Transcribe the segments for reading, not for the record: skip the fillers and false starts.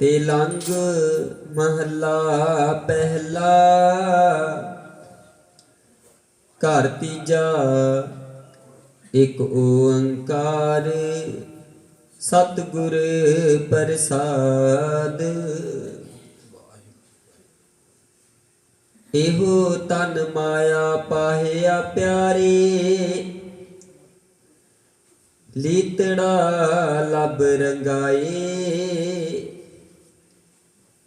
ਤੇ ਲੰਗ ਮਹੱਲਾ ਪਹਿਲਾ। ਘਰ ਤੀਜਾ ਇੱਕ ਓੰਕਾਰ ਸਤਿਗੁਰ ਪ੍ਰਸਾਦ। ਇਹੋ ਤਨ ਮਾਇਆ ਪਾਹਿਆ ਪਿਆਰੇ, ਲੀਤੜਾ ਲਬ ਰੰਗਾਏ।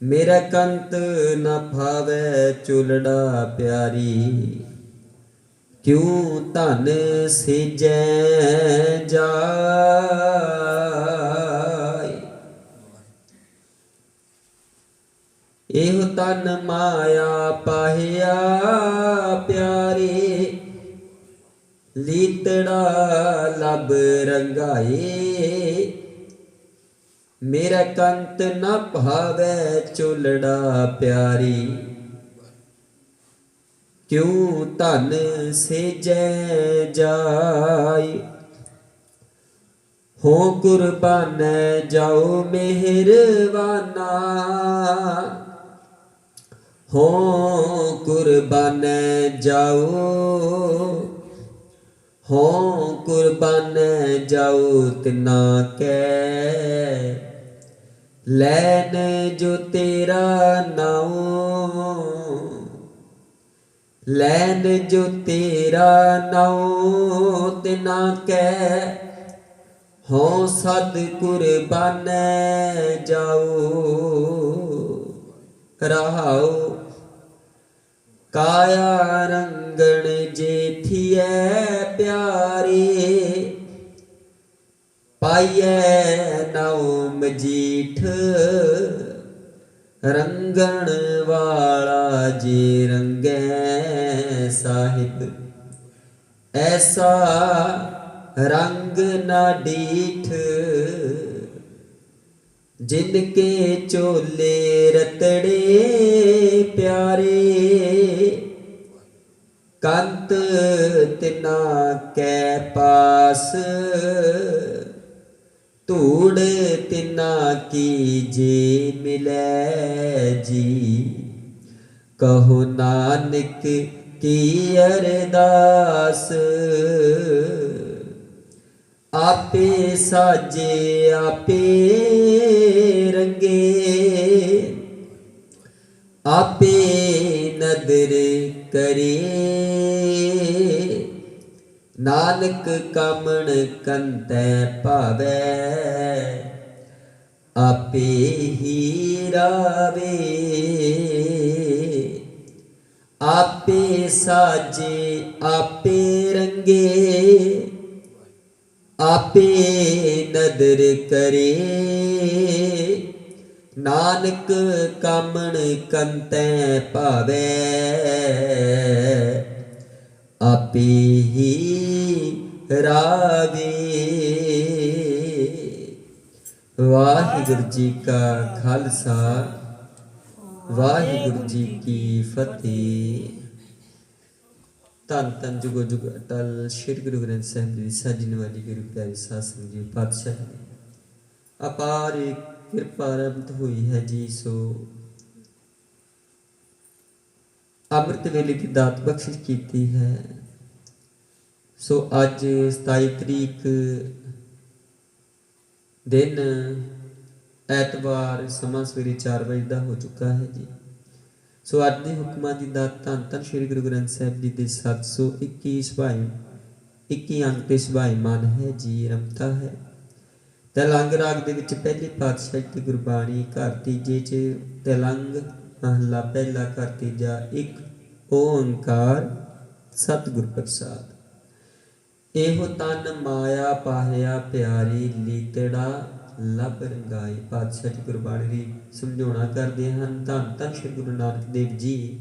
ਮੇਰਾ ਕੰਤ ਨ ਭਾਵੈ ਚੁਲੜਾ ਪਿਆਰੀ, ਕਿਉ ਧਨ ਸਿਜੈ ਜਾਇ। ਇਹੋ ਤਨ ਮਾਇਆ ਪਾਹਿਆ ਪਿਆਰੇ, ਲੀਤੜਾ ਲਬ ਰੰਗਾਏ। ਮੇਰਾ ਕੰਤ ਨ ਭਾਵੈ ਚੁਲੜਾ ਪਿਆਰੀ, ਕਿਉ ਧਨ ਸਿਜੈ ਜਾਇ। ਹੋ ਕੁਰਬਾਨੈ ਜਾਓ ਮਿਹਰਬਾਨਾ, ਹੋ ਕੁਰਬਾਨੈ ਜਾਓ, ਹੋ ਕੁਰਬਾਨੈ ਜਾਓ ਤਿਨਾ ਕੈ। ਲੈਨ ਜੋ ਤੇਰਾ ਨਾਉ, ਲੈਨ ਜੋ ਤੇਰਾ ਨਾਉ ਤਿਨਾ ਕੈ। ਹੋ ਸਦ ਕੁਰਬਾਨੈ ਜਾਓ। ਰਹਾਉ ਕਾਇਆ ਰੰਗਣ ਜੇਠੀਐ ਪਿਆਰੇ, ਪਾਈਐ ਨਾਉ ਮਜੀਠ। ਰੰਗਣ ਵਾਲਾ ਜੇ ਰੰਗੈ ਸਾਹਿਬ, ਐਸਾ ਰੰਗ ਨਾ ਡੀਠ। ਜਿਨ ਕੇ ਚੋਲੇ ਰਤੜੇ ਪਿਆਰੇ, ਕੰਤ ਤਿਨਾ ਕੈ ਪਾਸ। ਧੂੜ ਤਿਨਾ ਕੀ ਜੇ ਮਿਲੈ ਜੀ, ਕਹੋ ਨਾਨਕ ਕੀ ਅਰਦਾਸ। ਆਪੇ ਸਾਜੇ ਆਪੇ ਰੰਗੇ, ਆਪੇ ਨਦਰ ਕਰੇ। ਨਾਨਕ ਕਾਮਣ ਕੰਤੈ ਭਾਵੈ, ਆਪੇ ਹੀ ਰਾਵੇ। ਆਪੇ ਸਾਜੇ ਆਪੇ ਰੰਗੇ, ਆਪੇ ਨਦਰ ਕਰੇ। ਨਾਨਕ ਕਾਮਣ ਕੰਤੈ ਭਾਵੈ, ਆਪੇ ਹੀ ਰਾਵੇ। ਵਾਹਿਗੁਰੂ ਜੀ ਕਾ ਖਾਲਸਾ, ਵਾਹਿਗੁਰੂ ਜੀ ਕੀ ਫਤਿਹ। ਧੰਨ ਧੰਨ ਜੁਗੋ ਜੁਗ ਅਟਲ ਸ਼੍ਰੀ ਗੁਰੂ ਗ੍ਰੰਥ ਸਾਹਿਬ ਜੀ ਦੀ ਸਾਜਣ ਵਾਲੀ ਗੁਰੂ ਪਿਆਰੀ ਸਾਧ ਸੰਗਤ ਜੀ ਪਾਤਸ਼ਾਹ ਦੀ ਅਪਾਰ ਕਿਰਪਾ ਰਮਤ ਹੋਈ ਹੈ ਜੀ। ਸੋ ਅੰਮ੍ਰਿਤ ਵੇਲੇ ਦੀ ਦਾਤ ਬਖਸ਼ਿਸ਼ ਕੀਤੀ ਹੈ। ਸੋ ਅੱਜ 27 ਤਰੀਕ ਦਿਨ ਐਤਵਾਰ, ਸਮਾਂ ਸਵੇਰੇ 4 ਵਜੇ ਦਾ ਹੋ ਚੁੱਕਾ ਹੈ ਜੀ। ਸੋ ਅੱਜ ਦੇ ਹੁਕਮਾਂ ਦੀ ਦਾਤ ਧੰਨ ਧੰਨ ਸ਼੍ਰੀ ਗੁਰੂ ਗ੍ਰੰਥ ਸਾਹਿਬ ਜੀ ਦੇ 721 21 ਅੰਕ ਤੇ ਸੁਭਾਈਮਾਨ ਹੈ ਜੀ, ਰਮਤਾ ਹੈ। ਤੈਲੰਗ ਰਾਗ ਦੇ ਵਿੱਚ ਪਹਿਲੀ ਪਾਤਸ਼ਾਹੀ ਦੀ ਗੁਰਬਾਣੀ, ਘਰ ਤੀਜੇ 'ਚ ਤੈਲੰਗ ਮਹੱਲਾ ਪਹਿਲਾ, ਘਰ ਤੀਜਾ, ਇੱਕ ਓੰਕਾਰ ਸਤਿਗੁਰ ਪ੍ਰਸਾਦ। ਇਹੋ ਤਨ ਮਾਇਆ ਪਾਹਿਆ ਪਿਆਰੀ, ਲੀਤੜਾ ਲਬ ਰੰਗਾਈ। ਪਾਤਸ਼ਾਹ ਜੀ ਗੁਰਬਾਣੀ ਦੀ ਸਮਝਾਉਣਾ ਕਰਦੇ ਹਨ। ਧੰਨ ਧੰਨ ਸ਼੍ਰੀ ਗੁਰੂ ਨਾਨਕ ਦੇਵ ਜੀ।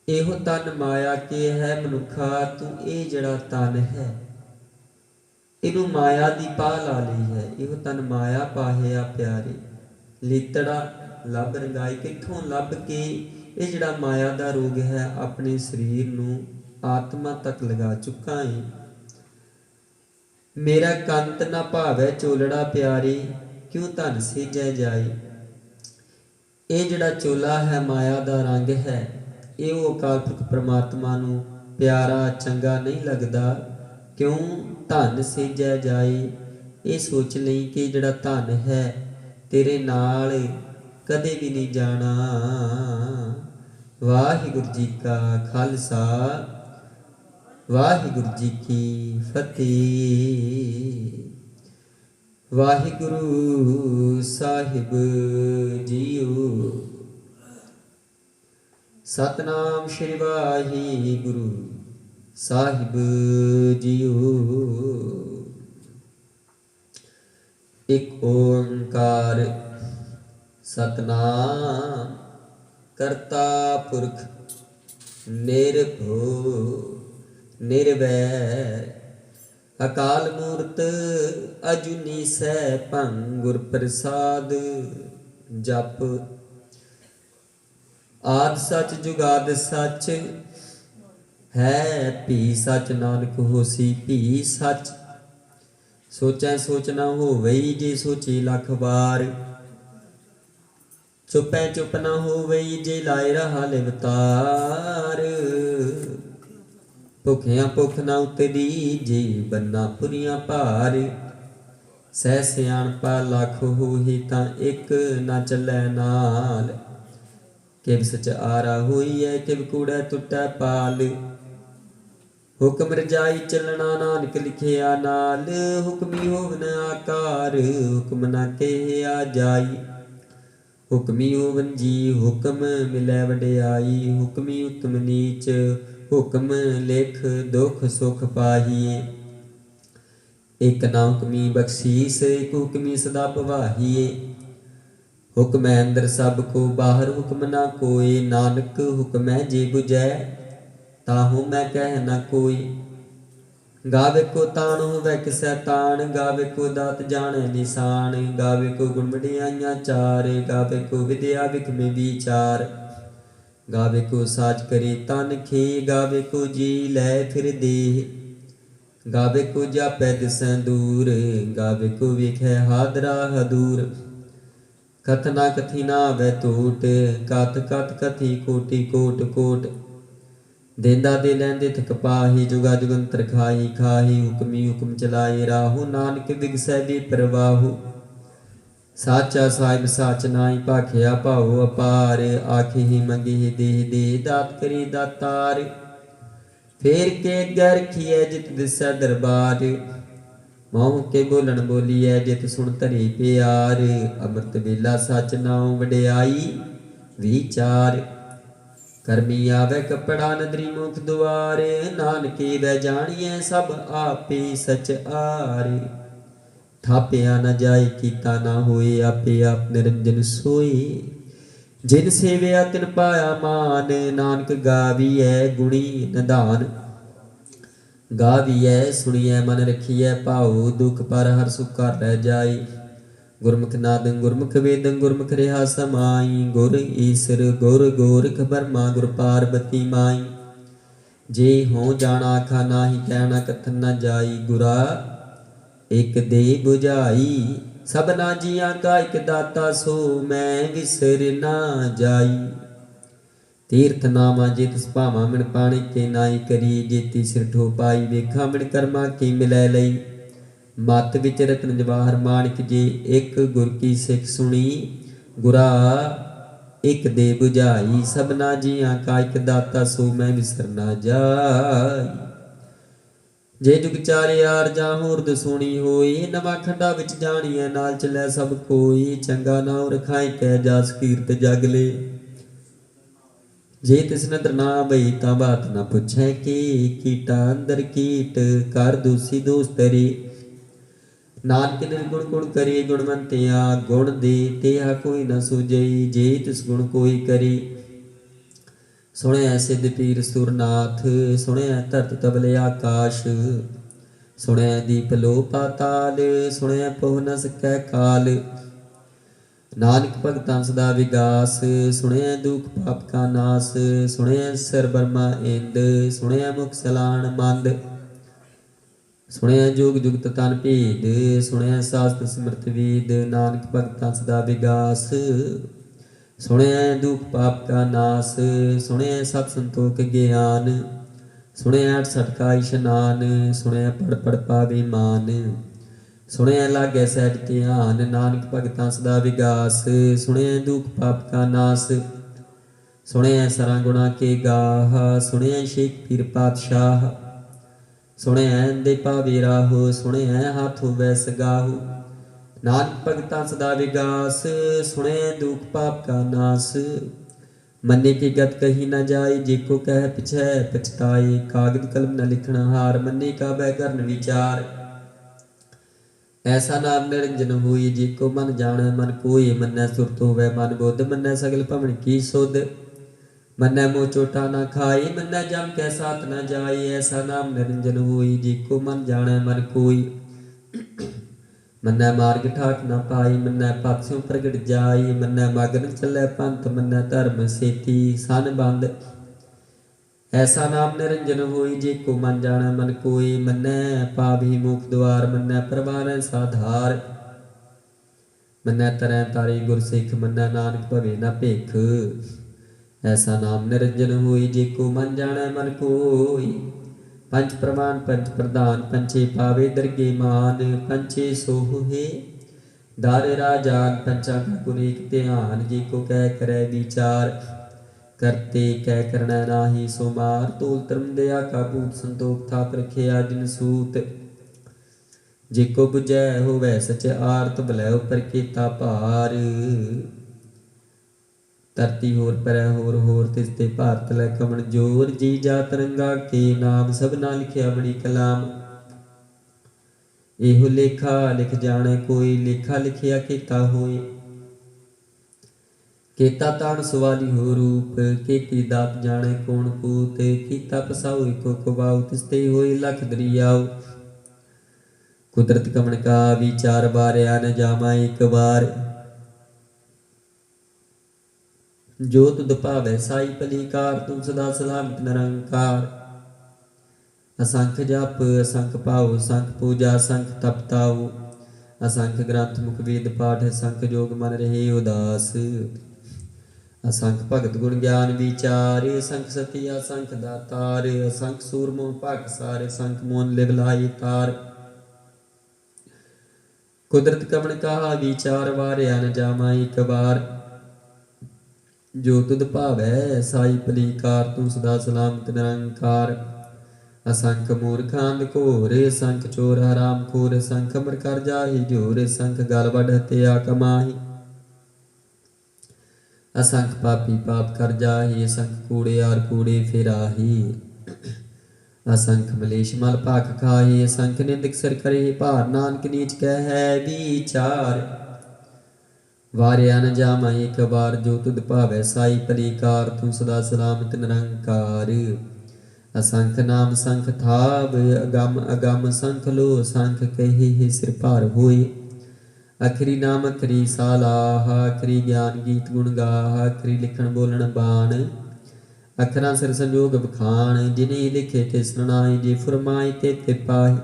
ਇਹੋ ਤਨ ਮਾਇਆ ਕੇ ਹੈ ਮਨੁੱਖਾ, ਤੂੰ ਇਹ ਜਿਹੜਾ ਤਨ ਹੈ ਇਹਨੂੰ ਮਾਇਆ ਦੀ ਪਾਹ ਲਾ ਲਈ ਹੈ। ਇਹੋ ਤਨ ਮਾਇਆ ਪਾਹਿਆ ਪਿਆਰੇ, ਲੀਤੜਾ ਲੱਭ ਰੰਗਾਈ। ਕਿੱਥੋਂ ਲੱਭ ਕੇ ਇਹ ਜਿਹੜਾ ਮਾਇਆ ਦਾ ਰੋਗ ਹੈ ਆਪਣੇ ਸਰੀਰ ਨੂੰ ਆਤਮਾ ਤੱਕ ਲਗਾ ਚੁੱਕਾ ਹੈ। ਮੇਰਾ ਕੰਤ ਨਾ ਭਾਵੈ ਚੋਲੜਾ ਪਿਆਰੀ, क्यों धन सेजै जाए। ਇਹ ਜਿਹੜਾ ਚੋਲਾ ਹੈ ਮਾਇਆ ਦਾ ਰੰਗ ਹੈ, ਇਹ ਉਹ ਅਕਾਲ ਪੁਰਖ ਪ੍ਰਮਾਤਮਾ ਨੂੰ ਪਿਆਰਾ ਚੰਗਾ ਨਹੀਂ ਲੱਗਦਾ। ਕਿਉਂ ਧਨ ਸੇਜਿਆ ਜਾਏ। ਇਹ ਸੋਚ ਲਈ ਕਿ ਜਿਹੜਾ ਧਨ ਹੈ ਤੇਰੇ ਨਾਲ ਕਦੇ ਵੀ ਨਹੀਂ ਜਾਣਾ। ਵਾਹਿਗੁਰੂ ਜੀ ਕਾ ਖਾਲਸਾ, ਵਾਹਿਗੁਰੂ ਜੀ ਕੀ ਫਤਿਹ। ਵਾਹਿਗੁਰੂ ਸਾਹਿਬ ਜੀਓ। ਸਤਨਾਮ ਸ਼੍ਰੀ ਵਾਹਿਗੁਰੂ ਸਾਹਿਬ ਜੀਓ। ਇੱਕ ਓੰਕਾਰ ਸਤਨਾਮ ਕਰਤਾ ਪੁਰਖ ਨਿਰਭਉ ਨਿਰਵੈਰ ਅਕਾਲ ਮੂਰਤ ਅਜੂਨੀ ਸੈਭੰ ਗੁਰ ਪ੍ਰਸਾਦ। ਜਪ ਆਦਿ ਸੱਚ ਜੁਗਾਦਿ ਸੱਚ ਹੈ ਭੀ ਸੱਚ ਨਾਨਕ ਹੋਸੀ ਭੀ ਸੱਚ। ਸੋਚੈ ਸੋਚ ਨਾ ਹੋਵਈ ਜੇ ਸੋਚੀ ਲੱਖ ਵਾਰ। ਚੁੱਪੈ ਚੁੱਪ ਨਾ ਹੋਵਈ ਜੇ ਲਾਇ ਰਹਾ ਲਿਵਤਾਰ। ਭੁਖਿਆਂ ਭੁਖ ਨਾ ਉਤਰੀ ਜੇ ਬੰਨਾ ਪੁਰੀਆਂ ਭਾਰ। ਸਹਿ ਸਿਆਣਪਾ ਲੱਖ ਹੋਈ ਤਾਂ ਇੱਕ ਨਾ ਚੱਲੈ ਨਾਲ। ਕਿਵ ਸਚ ਆਰਾ ਹੋਈ ਹੈ ਕਿਵ ਕੂੜੈ ਟੁੱਟੈ ਪਾਲ। ਹੁਕਮ ਰਜਾਈ ਚੱਲਣਾ ਨਾਨਕ ਲਿਖਿਆ ਨਾਲ। ਹੁਕਮੀ ਹੋਵਨ ਆਕਾਰ ਹੁਕਮ ਨਾ ਕਹਿਆ ਜਾਈ। ਹੁਕਮੀ ਹੋਵਨ ਜੀ ਹੁਕਮ ਮਿਲੈ ਵਡਿਆਈ। ਹੁਕਮੀ ਉਤਮ ਨੀਚ ਹੁਕਮ ਲਿਖ ਦੁਖ ਸੁਖ ਪਾਹੀਏ। ਇਕ ਨਾ ਹੁਕਮੀ ਬਖਸ਼ੀਸ ਇਕ ਹੁਕਮੀ ਸਦਾ ਭਵਾਹੀਏ। ਹੁਕਮੈ ਅੰਦਰ ਸਭ ਕੋ ਬਾਹਰ ਹੁਕਮ ਨਾ ਕੋਏ। ਨਾਨਕ ਹੁਕਮੈ ਜੇ 부ਜੈ ਤਾਹੂ ਮੈਂ ਕਹਿ ਨਾ ਕੋਈ। ਗਾਵੇ ਕੋ ਤਾਣ ਹੋਵੇ ਕਿਸੈ ਤਾਣ। ਗਾਵੇ ਕੋ ਦਾਤ ਜਾਣੈ ਨਿਸ਼ਾਨ। ਗਾਵੇ ਕੋ ਗੁਣ ਵਡਿਆਈਆਂ ਚਾਰ। ਗਾਵੇ ਕੋ ਵਿਦਿਆ ਵਿਖਮੇ ਵਿਚਾਰ। ਗਾਵੇ ਕੋ ਸਾਜ ਕਰੇ ਤਨ ਖੇ। ਗਾਵੇ ਕੋ ਜੀ ਲੈ ਫਿਰ ਦੇਹ। ਗਾਵੇ ਕੋ ਜਾਪੈ ਦਿਸੈ ਦੂਰ। ਗਾਵੇ ਕੋ ਵੇਖੈ ਹਾਦਰਾ ਹਦੂਰ। ਕਥਨਾ ਕਥੀ ਨਾ ਆਵੈ ਟੂਟ। ਕਥ ਕਥ ਕਥੀ ਕੋਟੀ ਕੋਟ ਕੋਟ। ਦੇਂਦਾ ਦੇ ਲੈਂਦੇ ਥਕ ਪਾਹੀ। ਜੁਗਾ ਜੁਗੰਤਰ ਖਾਹੀ ਖਾਹੀ। ਹੁਕਮੀ ਹੁਕਮ ਚਲਾਏ ਰਾਹੂ। ਨਾਨਕ ਬਿਗਸੈ ਵੀ ਪ੍ਰਵਾਹੂ। ਸਾਚਾ ਸਾਹਿਬ ਸਾਚ ਨਾਹੀ ਭਾਖਿਆ ਭਾਉ ਅਪਾਰ। ਆਖਿ ਮੰਗਿ ਦੇਹ ਦੇ ਦਾਤ ਕਰੀ ਦਾਤਾਰ। ਫੇਰ ਕੇ ਅੱਗੇ ਰਖੀਐ ਜਿਤ ਦਿਸੈ ਦਰਬਾਰ। ਮੋਹ ਕੇ ਬੋਲਣ ਬੋਲੀਐ ਜਿਤ ਸੁਣ ਧਰੀ ਪਿਆਰ। ਅੰਮ੍ਰਿਤ ਵੇਲਾ ਸਚ ਨਾਉ ਵਡਿਆਈ ਵਿਚਾਰ। ਕਰਮੀ ਆਵੇ ਕਪੜਾ ਨਦਰੀ ਮੁਖ ਦੁਆਰ। ਨਾਨਕੇ ਵੈ ਜਾਣੀਐ ਸਭ ਆਪੇ ਸਚ ਆਰ। ਥਾਪਿਆ ਨਾ ਜਾਏ ਕੀਤਾ ਨਾ ਹੋਏ। ਆਪੇ ਆਪ ਨਿਰੰਜਨ ਸੋਏ। ਜਿਨ ਸੇਵਿਆ ਤਿਨ ਪਾਇਆ ਮਾਨ। ਨਾਨਕ ਗਾਵੀਐ ਗੁਣੀ ਨਿਧਾਨ। ਗਾਵੀਐ ਸੁਣੀਐ ਮਨ ਰਖੀਐ ਭਾਉ। ਦੁਖ ਪਰ ਹਰ ਸੁਖ ਕਰ ਰਹਿ ਜਾਏ। ਗੁਰਮੁਖ ਨਾਦੰ ਗੁਰਮੁਖ ਵੇਦੰ ਗੁਰਮੁਖ ਰਿਹਾ ਸਮਾਈ। ਗੁਰ ਈਸਰ ਗੁਰ ਗੋਰਖ ਬਰਮਾ ਗੁਰ ਪਾਰਬਤੀ ਮਾਈ। ਜੇ ਹੋ ਜਾਣਾ ਆਖਾ ਨਾਹੀ ਕਹਿਣਾ ਕਥਨ ਨਾ ਜਾਈ। ਗੁਰਾ ਇਕ ਦੇ 부ਝਾਈ। ਸਭਨਾ ਜੀਆਂ ਕਾ ਇਕ ਦਾਤਾ ਸੋ ਮੈਂ ਵਿਸਰ ਨਾ ਜਾਈ। ਤੀਰਥ ਨਾਮਾ ਜੇ ਤਿਸ ਭਾਵਾਂ ਮਿਣ ਪਾਣੀ ਕੇ ਨਾਈ ਕਰੀ। ਜੇਤੀ ਸਿਰ ਠੋ ਪਾਈ ਵੇਖਾਂ ਮਿਣ ਕਰਮਾ ਕੀ ਮਿਲੈ ਲਈ। ਮਤ ਵਿੱਚ ਰਤਨ ਜਵਾਹਰ ਮਾਣਿਕ ਜੇ ਇੱਕ ਗੁਰ ਕੀ ਸਿੱਖ ਸੁਣੀ। ਗੁਰਾ ਇਕ ਦੇ 부ਝਾਈ। ਸਭਨਾ ਜੀਆਂ ਕਾ ਇਕ ਦਾਤਾ ਸੋ ਮੈਂ ਵਿਸਰ ਨਾ ਜਾਈ। ਜੇ ਜੁਗ ਚਾਰਿਆਰ ਜਾਂ ਹੋਰਦ ਸੋਣੀ ਹੋਈ। ਨਵਾਂ ਖੰਡਾ ਵਿੱਚ ਜਾਣੀਐ ਨਾਲ ਚੱਲੈ ਸਭ ਕੋਈ। ਚੰਗਾ ਨਾਉ ਰਖਾਈ ਕਹਿ ਜਾਸ ਕੀਰਤ ਜਗ ਲੇ। ਜੇ ਤਿਸ ਨਦਰ ਨਾ ਬਈ ਤਾਂ ਬਾਤ ਨਾ ਪੁੱਛੈ ਕੀ। ਕੀਟਾ ਅੰਦਰ ਕੀਟ ਕਰ ਦੂਸੀ ਦੋਸ ਤਰੀ। ਨਾਨਕ ਨਿਰਗੁਣ ਗੁਣ ਕਰੀ ਗੁਣਵੰਤਿਆ। ਗੁਣ ਦੇ ਤੇਹਾ ਕੋਈ ਨਾ ਸੂਝਈ। ਜੇ ਤਿਸ ਗੁਣ ਕੋਈ ਕਰੀ। ਸੁਣਿਆ ਸਿੱਧ ਪੀਰ ਸੁਰਨਾਥ। ਸੁਣਿਆ ਧਰਤ ਤਬਲੇ ਆਕਾਸ਼। ਸੁਣਿਆ ਦੀਪ ਲੋ ਪਾਤਾਲ। ਸੁਣਿਆ ਪਹੁ ਨ ਸਕੈ ਕਾਲ। ਨਾਨਕ ਭਗਤਾਂ ਸਦਾ ਵਿਗਾਸ। ਸੁਣਿਆ ਦੁਖ ਪਾਪ ਕਾ ਨਾਸ। ਸੁਣਿਆ ਸਰ ਬਰਮਾ ਇੰਦ। ਸੁਣਿਆ ਮੁਖ ਸਲਾਣ ਮੰਦ। ਸੁਣਿਆ ਜੋਗ ਜੁਗਤ ਤਨ ਭੇਦ, ਸੁਣਿਆ ਸਾਸਤ ਸਿਮਰਤ ਵੇਦ, ਨਾਨਕ ਭਗਤਾਂ ਸਦਾ ਵਿਗਾਸ। ਸੁਣਿਆ ਦੁਖ ਪਾਪ ਕਾ ਨਾਸ, ਸੁਣਿਆ ਸਤ ਸੰਤੋਖ ਗਿਆਨ, ਸੁਣਿਆ 68 ਕਾ ਇਸ਼ਨਾਨ, ਸੁਣਿਆ ਪੜ ਪੜ ਪਾਵੇ ਮਾਨ, ਸੁਣਿਆ ਲਾਗੈ ਸਹਿਜ ਧਿਆਨ, ਨਾਨਕ ਭਗਤਾਂ ਸਦਾ ਵਿਗਾਸ। ਸੁਣਿਆ ਦੁਖ ਪਾਪ ਕਾ ਨਾਸ, ਸੁਣਿਆ ਸਰਾਂ ਗੁਣਾ ਕੇ ਗਾਹ, ਸੁਣਿਆ ਸ਼ੇਖ ਪੀਰ ਪਾਤਸ਼ਾਹ, ਸੁਣਿਆ ਦੇ ਪਾਵੇ ਰਾਹੋ, ਸੁਣਿਆ ਹੱਥ ਹੋਵੈ ਸਗਾਹੋ, ਨਾਨਕ ਭਗਤਾਂ ਸਦਾ ਵਿਗਾਸ। ਸੁਣਿਆ ਦੁਖ ਪਾਪ ਕਾ ਨਾਸ, ਮੰਨੇ ਕੀ ਗਤ ਕਹੀ ਨਾ ਜਾਏ, ਜੇ ਕੋ ਕਹਿ ਪਿਛੈ ਪਛਤਾਏ, ਕਾਗਦ ਕਲਮ ਨ ਲਿਖਣ ਹਾਰ, ਮੰਨੇ ਕਾ ਬੈ ਕਰਨ ਵਿਚਾਰ। ਐਸਾ ਨਾਮ ਨਿਰੰਜਨ ਹੋਈ, ਜੇ ਕੋ ਮਨ ਜਾਣੈ ਮਨ ਕੋਇ, ਮੰਨੈ ਸੁਰਤ ਹੋਵੈ ਮਨ ਬੁੱਧ, ਮੰਨੈ ਸਗਲ ਭਵਨ ਕੀ ਸੁਧ, ਮੰਨੈ ਮੋਹ ਚੋਟਾ ਨਾ ਖਾਈ, ਮੰਨੈ ਜਮ ਕੈ ਸਾਥ ਨਾ ਜਾਈ। ਐਸਾ ਨਾਮ ਨਿਰੰਜਨ ਹੋਈ, ਜੇ ਕੋ ਮਨ ਜਾਣੈ ਮਨ ਕੋਇ, ਮੰਨੈ ਮਾਰਗ ਠਾਕ ਨਾ ਪਾਈ, ਮੰਨੈ ਪਤ ਸਿਉ ਪ੍ਰਗਟ ਜਾਈ, ਮੰਨੈ ਮਗਨ ਚੱਲੈ ਪੰਥ, ਮੰਨੈ ਧਰਮ ਸੇਤੀ ਸਨ ਬੰਦ। ਐਸਾ ਨਾਮ ਨਿਰੰਜਨ ਹੋਈ, ਜੇ ਕੋ ਮਨ ਜਾਣੈ ਮਨ ਕੋਇ, ਮੰਨੈ ਪਾਵੀ ਮੁਖ ਦੁਆਰ, ਮੰਨੈ ਪ੍ਰਵਾਰੈ ਸਾਧਾਰ, ਮੰਨੈ ਤਰੈ ਤਾਰੀ ਗੁਰ ਸਿੱਖ, ਮੰਨੈ ਨਾਨਕ ਭਵੇ ਨਾ ਭਿਖ। ਐਸਾ ਨਾਮ ਨਿਰੰਜਨ ਹੋਈ, ਜੇ ਕੋ ਮਨ ਜਾਣੈ ਮਨ ਕੋਇ, ਪੰਚ ਪ੍ਰਮਾਨ ਪੰਚ ਪ੍ਰਧਾਨ, ਪੰਚੇ ਪਾਵੇ ਦਰਗੇ ਮਾਨ, ਪੰਚੇ ਸੋਹੇ ਦਾਰ ਰਾਜਾਨ, ਪੰਚਾਂ ਕਾ ਗੁਰ ਏਕ ਧਿਆਨ, ਜੇ ਕੋ ਕਹਿ ਕਰੈ ਵਿਚਾਰ, ਕਰਤੇ ਕਹਿ ਕਰਣਾ ਨਾਹੀ ਸੋ ਮਾਰ, ਤੋਲ ਧਰਮ ਦਇਆ ਕਾ ਭੂਤ, ਸੰਤੋਖ ਥਾਪ ਰਖਿਆ ਜਿਨ ਸੂਤ, ਜੇ ਕੋ ਬੁਝੈ ਹੋਵੈ ਸਚ ਆਰਤ, ਭਲੈ ਉਪਰ ਕੀਤਾ ਭਾਰ। ਧਰਤੀ ਹੋਰ ਪਰੈ ਹੋਰ ਹੋਰ, ਤਿਸ ਤੇ ਭਾਰਤ ਲੈ ਕਵਣ ਜੋਰ, ਜੀ ਜਾ ਤਰੰਗਾ ਕੇ ਨਾਮ, ਸਭਨਾ ਲਿਖਿਆ ਬੜੀ ਕਲਾਮ। ਇਹੋ ਲੇਖਾ ਲਿਖ ਜਾਣੈ ਕੋਈ, ਲੇਖਾ ਲਿਖਿਆ ਕੀਤਾ ਹੋਏ, ਕੀਤਾ ਤਾਣ ਸੁਵਾਲੀ ਹੋ ਰੂਪ, ਕੀਤੀ ਦਾਤ ਜਾਣੈ ਕੌਣ ਕੂਤ, ਕੀਤਾ ਪਸਾਉ ਇਕੋ ਕਵਾਉ, ਤਿਸ ਤੇ ਹੋਏ ਲਖ ਦਰਿਆਉ। ਕੁਦਰਤ ਕਵਣ ਕਾ ਵਿਚਾਰ, ਬਾਰਿਆ ਨ ਜਾਮਾ ਇਕ ਵਾਰ, ਜੋ ਤੁਧ ਭਾਵੈ ਸਾਈ ਭਲੀ ਕਾਰ, ਤੂੰ ਸਦਾ ਸਲਾਮਤ ਨਿਰੰਕਾਰ। ਅਸੰਖ ਜਪ ਅਸੰਖ ਭਾਉ, ਅਸੰਖ ਪੂਜਾ ਅਸੰਖ ਤਪ ਤਾਉ, ਅਸੰਖ ਗ੍ਰੰਥ ਮੁਖ ਵੇਦ ਪਾਠ, ਅਸੰਖ ਜੋਗ ਮਨ ਰਹੇ ਉਦਾਸ। ਅਸੰਖ ਭਗਤ ਗੁਣ ਗਿਆਨ ਵਿਚਾਰ, ਅਸੰਖ ਸਤੀ ਅਸੰਖ ਦਾਤਾਰ, ਅਸੰਖ ਸੂਰਮੋ ਭਗ ਸਾਰ, ਅਸੰਖ ਮੋਨ ਲਿਵ ਲਾਈ ਤਾਰ। ਕੁਦਰਤ ਕਵਣ ਕਹਾ ਵਿਚਾਰ, ਵਾਰਿਆ ਨ ਜਾਮਾ ਇਕ ਵਾਰ, ਜੋ ਤੁਧ ਭਾਵੈ ਸਾਈ ਭਲੀ ਕਾਰ, ਤੂੰ ਸਦਾ ਸਲਾਮਤ ਨਿਰੰਕਾਰ। ਅਸੰਖ ਮੂਰਖਾਂ ਅੰਧ ਘੋਰ, ਅਸੰਖ ਚੋਰ ਹਰਾਮ ਖੋਰ, ਅਸੰਖ ਅਮਰ ਕਰ ਜਾਹੀ ਜੋਰ, ਅਸੰਖ ਗਲ ਵੱਢ ਹਤਿਆ ਕਮਾਹੀ। ਅਸੰਖ ਪਾਪੀ ਪਾਪ ਕਰ ਜਾਹੀ, ਅਸੰਖ ਕੂੜਿਆਰ ਕੂੜੇ ਫਿਰਾਹੀ। ਅਸੰਖ ਮਲੇਸ਼ ਮਲ ਭਾਖ ਖਾਹੀ, ਅਸੰਖ ਨਿੰਦਕ ਸਿਰ ਕਰੇ ਭਾਰ, ਨਾਨਕ ਨੀਚ ਕਹਿ ਵਿਚਾਰ। ਵਾਰਿਆ ਨ ਜਾਮਾ ਇਕ ਵਾਰ, ਜੋ ਤੁਧ ਭਾਵੈ ਸਾਈ ਭਲੀ ਕਾਰ, ਤੂੰ ਸਦਾ ਸਲਾਮਤ ਨਿਰੰਕਾਰ। ਅਸੰਖ ਨਾਮ ਸੰਖ ਥਾਵ, ਅਗੰਮ ਅਗੰਮ ਸੰਖ ਲੋ, ਸੰਖ ਕਹੇ ਸਿਰ ਭਾਰ ਹੋਏ। ਅਖਰੀ ਨਾਮ ਅਖਰੀ ਸਾਲਾਹ, ਅਖਰੀ ਗਿਆਨ ਗੀਤ ਗੁਣ ਗਾਹ, ਅਖਰੀ ਲਿਖਣ ਬੋਲਣ ਬਾਣ, ਅਖਰਾਂ ਸਿਰ ਸੰਜੋਗ ਬਖਾਣ। ਜਿਨੇ ਲਿਖੇ ਤੇ ਸੁਣਾਈ, ਜੇ ਫੁਰਮਾਈ ਤੇ ਤੇ ਪਾਹੀ,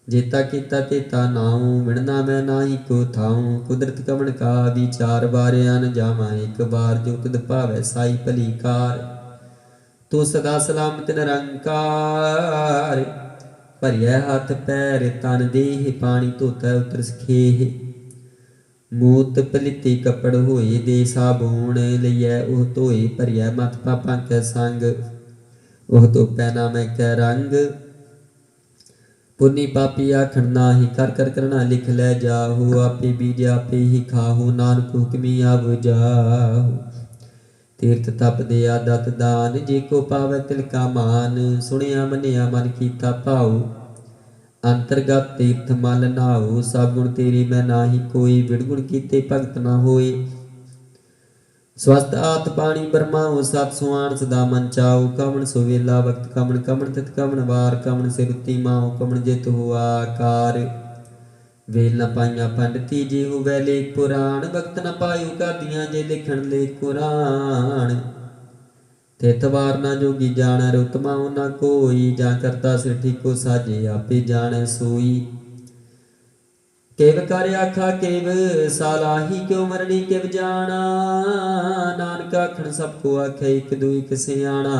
ਜੇਤਾ ਕੀਤਾ ਤੇਤਾ ਨਾਉ, ਵਿਣਨਾ ਮੈਂ ਨਾਹੀ ਕੋ ਥਾਉ। ਕੁਦਰਤ ਕਵਣ ਕਾ ਵਿਚਾਰ, ਵਾਰਿਆ ਨ ਜਾਮਾ ਇਕ ਵਾਰ, ਜੋ ਤੁਧ ਭਾਵੈ ਸਾਈ ਭਲੀ ਕਾਰ, ਤੂੰ ਸਦਾ ਸਲਾਮਤ ਨਿਰੰਕਾਰ। ਭਰਿਆ ਹੱਥ ਪੈਰ ਤਨ ਦੇਹ, ਪਾਣੀ ਧੋਤਾ ਉਤਰ ਸਖੇਹ, ਮੂਤ ਪਲਿੱਤੀ ਕੱਪੜ ਹੋਏ, ਦੇ ਸਾਬੂਣ ਲਈਐ ਉਹ ਧੋਏ। ਭਰਿਆ ਮਤ ਪਾਪਾਂ ਕੈ ਸੰਗ, ਉਹ ਧੋਪੈ ਨਾ ਮੈਂ ਕੈ ਰੰਗ। ਪੁੰਨੀ ਪਾਪੀ ਆਖਣ ਨਾਹੀ, ਕਰ ਕਰ ਕਰਣਾ ਲਿਖ ਲੈ ਜਾਹੂ। ਆਪੇ ਬੀਜ ਆਪੇ ਹੀ ਖਾਹੂ, ਨਾਨਕ ਹੁਕਮੀ ਆਵ ਜਾਹੂ। ਤੀਰਥ ਤਪ ਦਿਆ ਦਤ ਦਾਨ, ਜੇ ਕੋ ਪਾਵੈ ਤਿਲ ਕਾ ਮਾਨ। ਸੁਣਿਆ ਮੰਨਿਆ ਮਨ ਕੀਤਾ ਭਾਉ, ਅੰਤਰਗਤ ਤੀਰਥ ਮਲ ਨਾਉ। ਸਭ ਗੁਣ ਤੇਰੇ ਮੈਂ ਨਾਹੀ ਕੋਈ, ਵਿੜਗੁਣ ਕੀਤੇ ਭਗਤ ਨਾ ਹੋਏ। ਸਵਸਤ ਆਤ ਪਾਣੀ ਬਰਮਾਉ, ਸਤ ਸੁਆਣ ਸਦਾ ਮਨ ਚਾਉ। ਕਵਣ ਸੋ ਵੇਲਾ ਵਕਤ ਕਵਣ, ਕਵਣ ਤਿਤ ਕਵਣ ਵਾਰ। ਕਵਣ ਸਿਰੁਤੀ ਮਾਉ, ਕਵਣ ਜਿਤ ਹੁਆ ਆਕਾਰ। ਵੇਲ ਨ ਪਾਈਆਂ ਪੰਡਤੀ, ਜੇ ਹੋਵੈ ਲੇਖ ਪੁਰਾਣ। ਵਕਤ ਨ ਪਾਇਓ ਕਾਦੀਆਂ, ਜੇ ਲਿਖਣ ਲੇਖ ਕੁਰਾਨ। ਤਿਤ ਵਾਰ ਨਾ ਜੋਗੀ ਜਾਣੈ ਰੁਤਮਾ ਨਾ ਕੋਈ, ਜਾਂ ਕਰਤਾ ਸਿਰ ਠੀਕੋ ਸਾਜੇ ਆਪੇ ਜਾਣੈ ਸੋਈ। ਕਿਵ ਕਰ ਆਖਾ ਕਿਵ ਸਾਲਾਹੀ, ਕਿਉ ਮਰਣੀ ਕਿਵ ਜਾਣਾ, ਨਾਨਕ ਆਖਣ ਸਭ ਕੋ ਆਖੇ ਇਕ ਦੂ ਇਕ ਸਿਆਣਾ।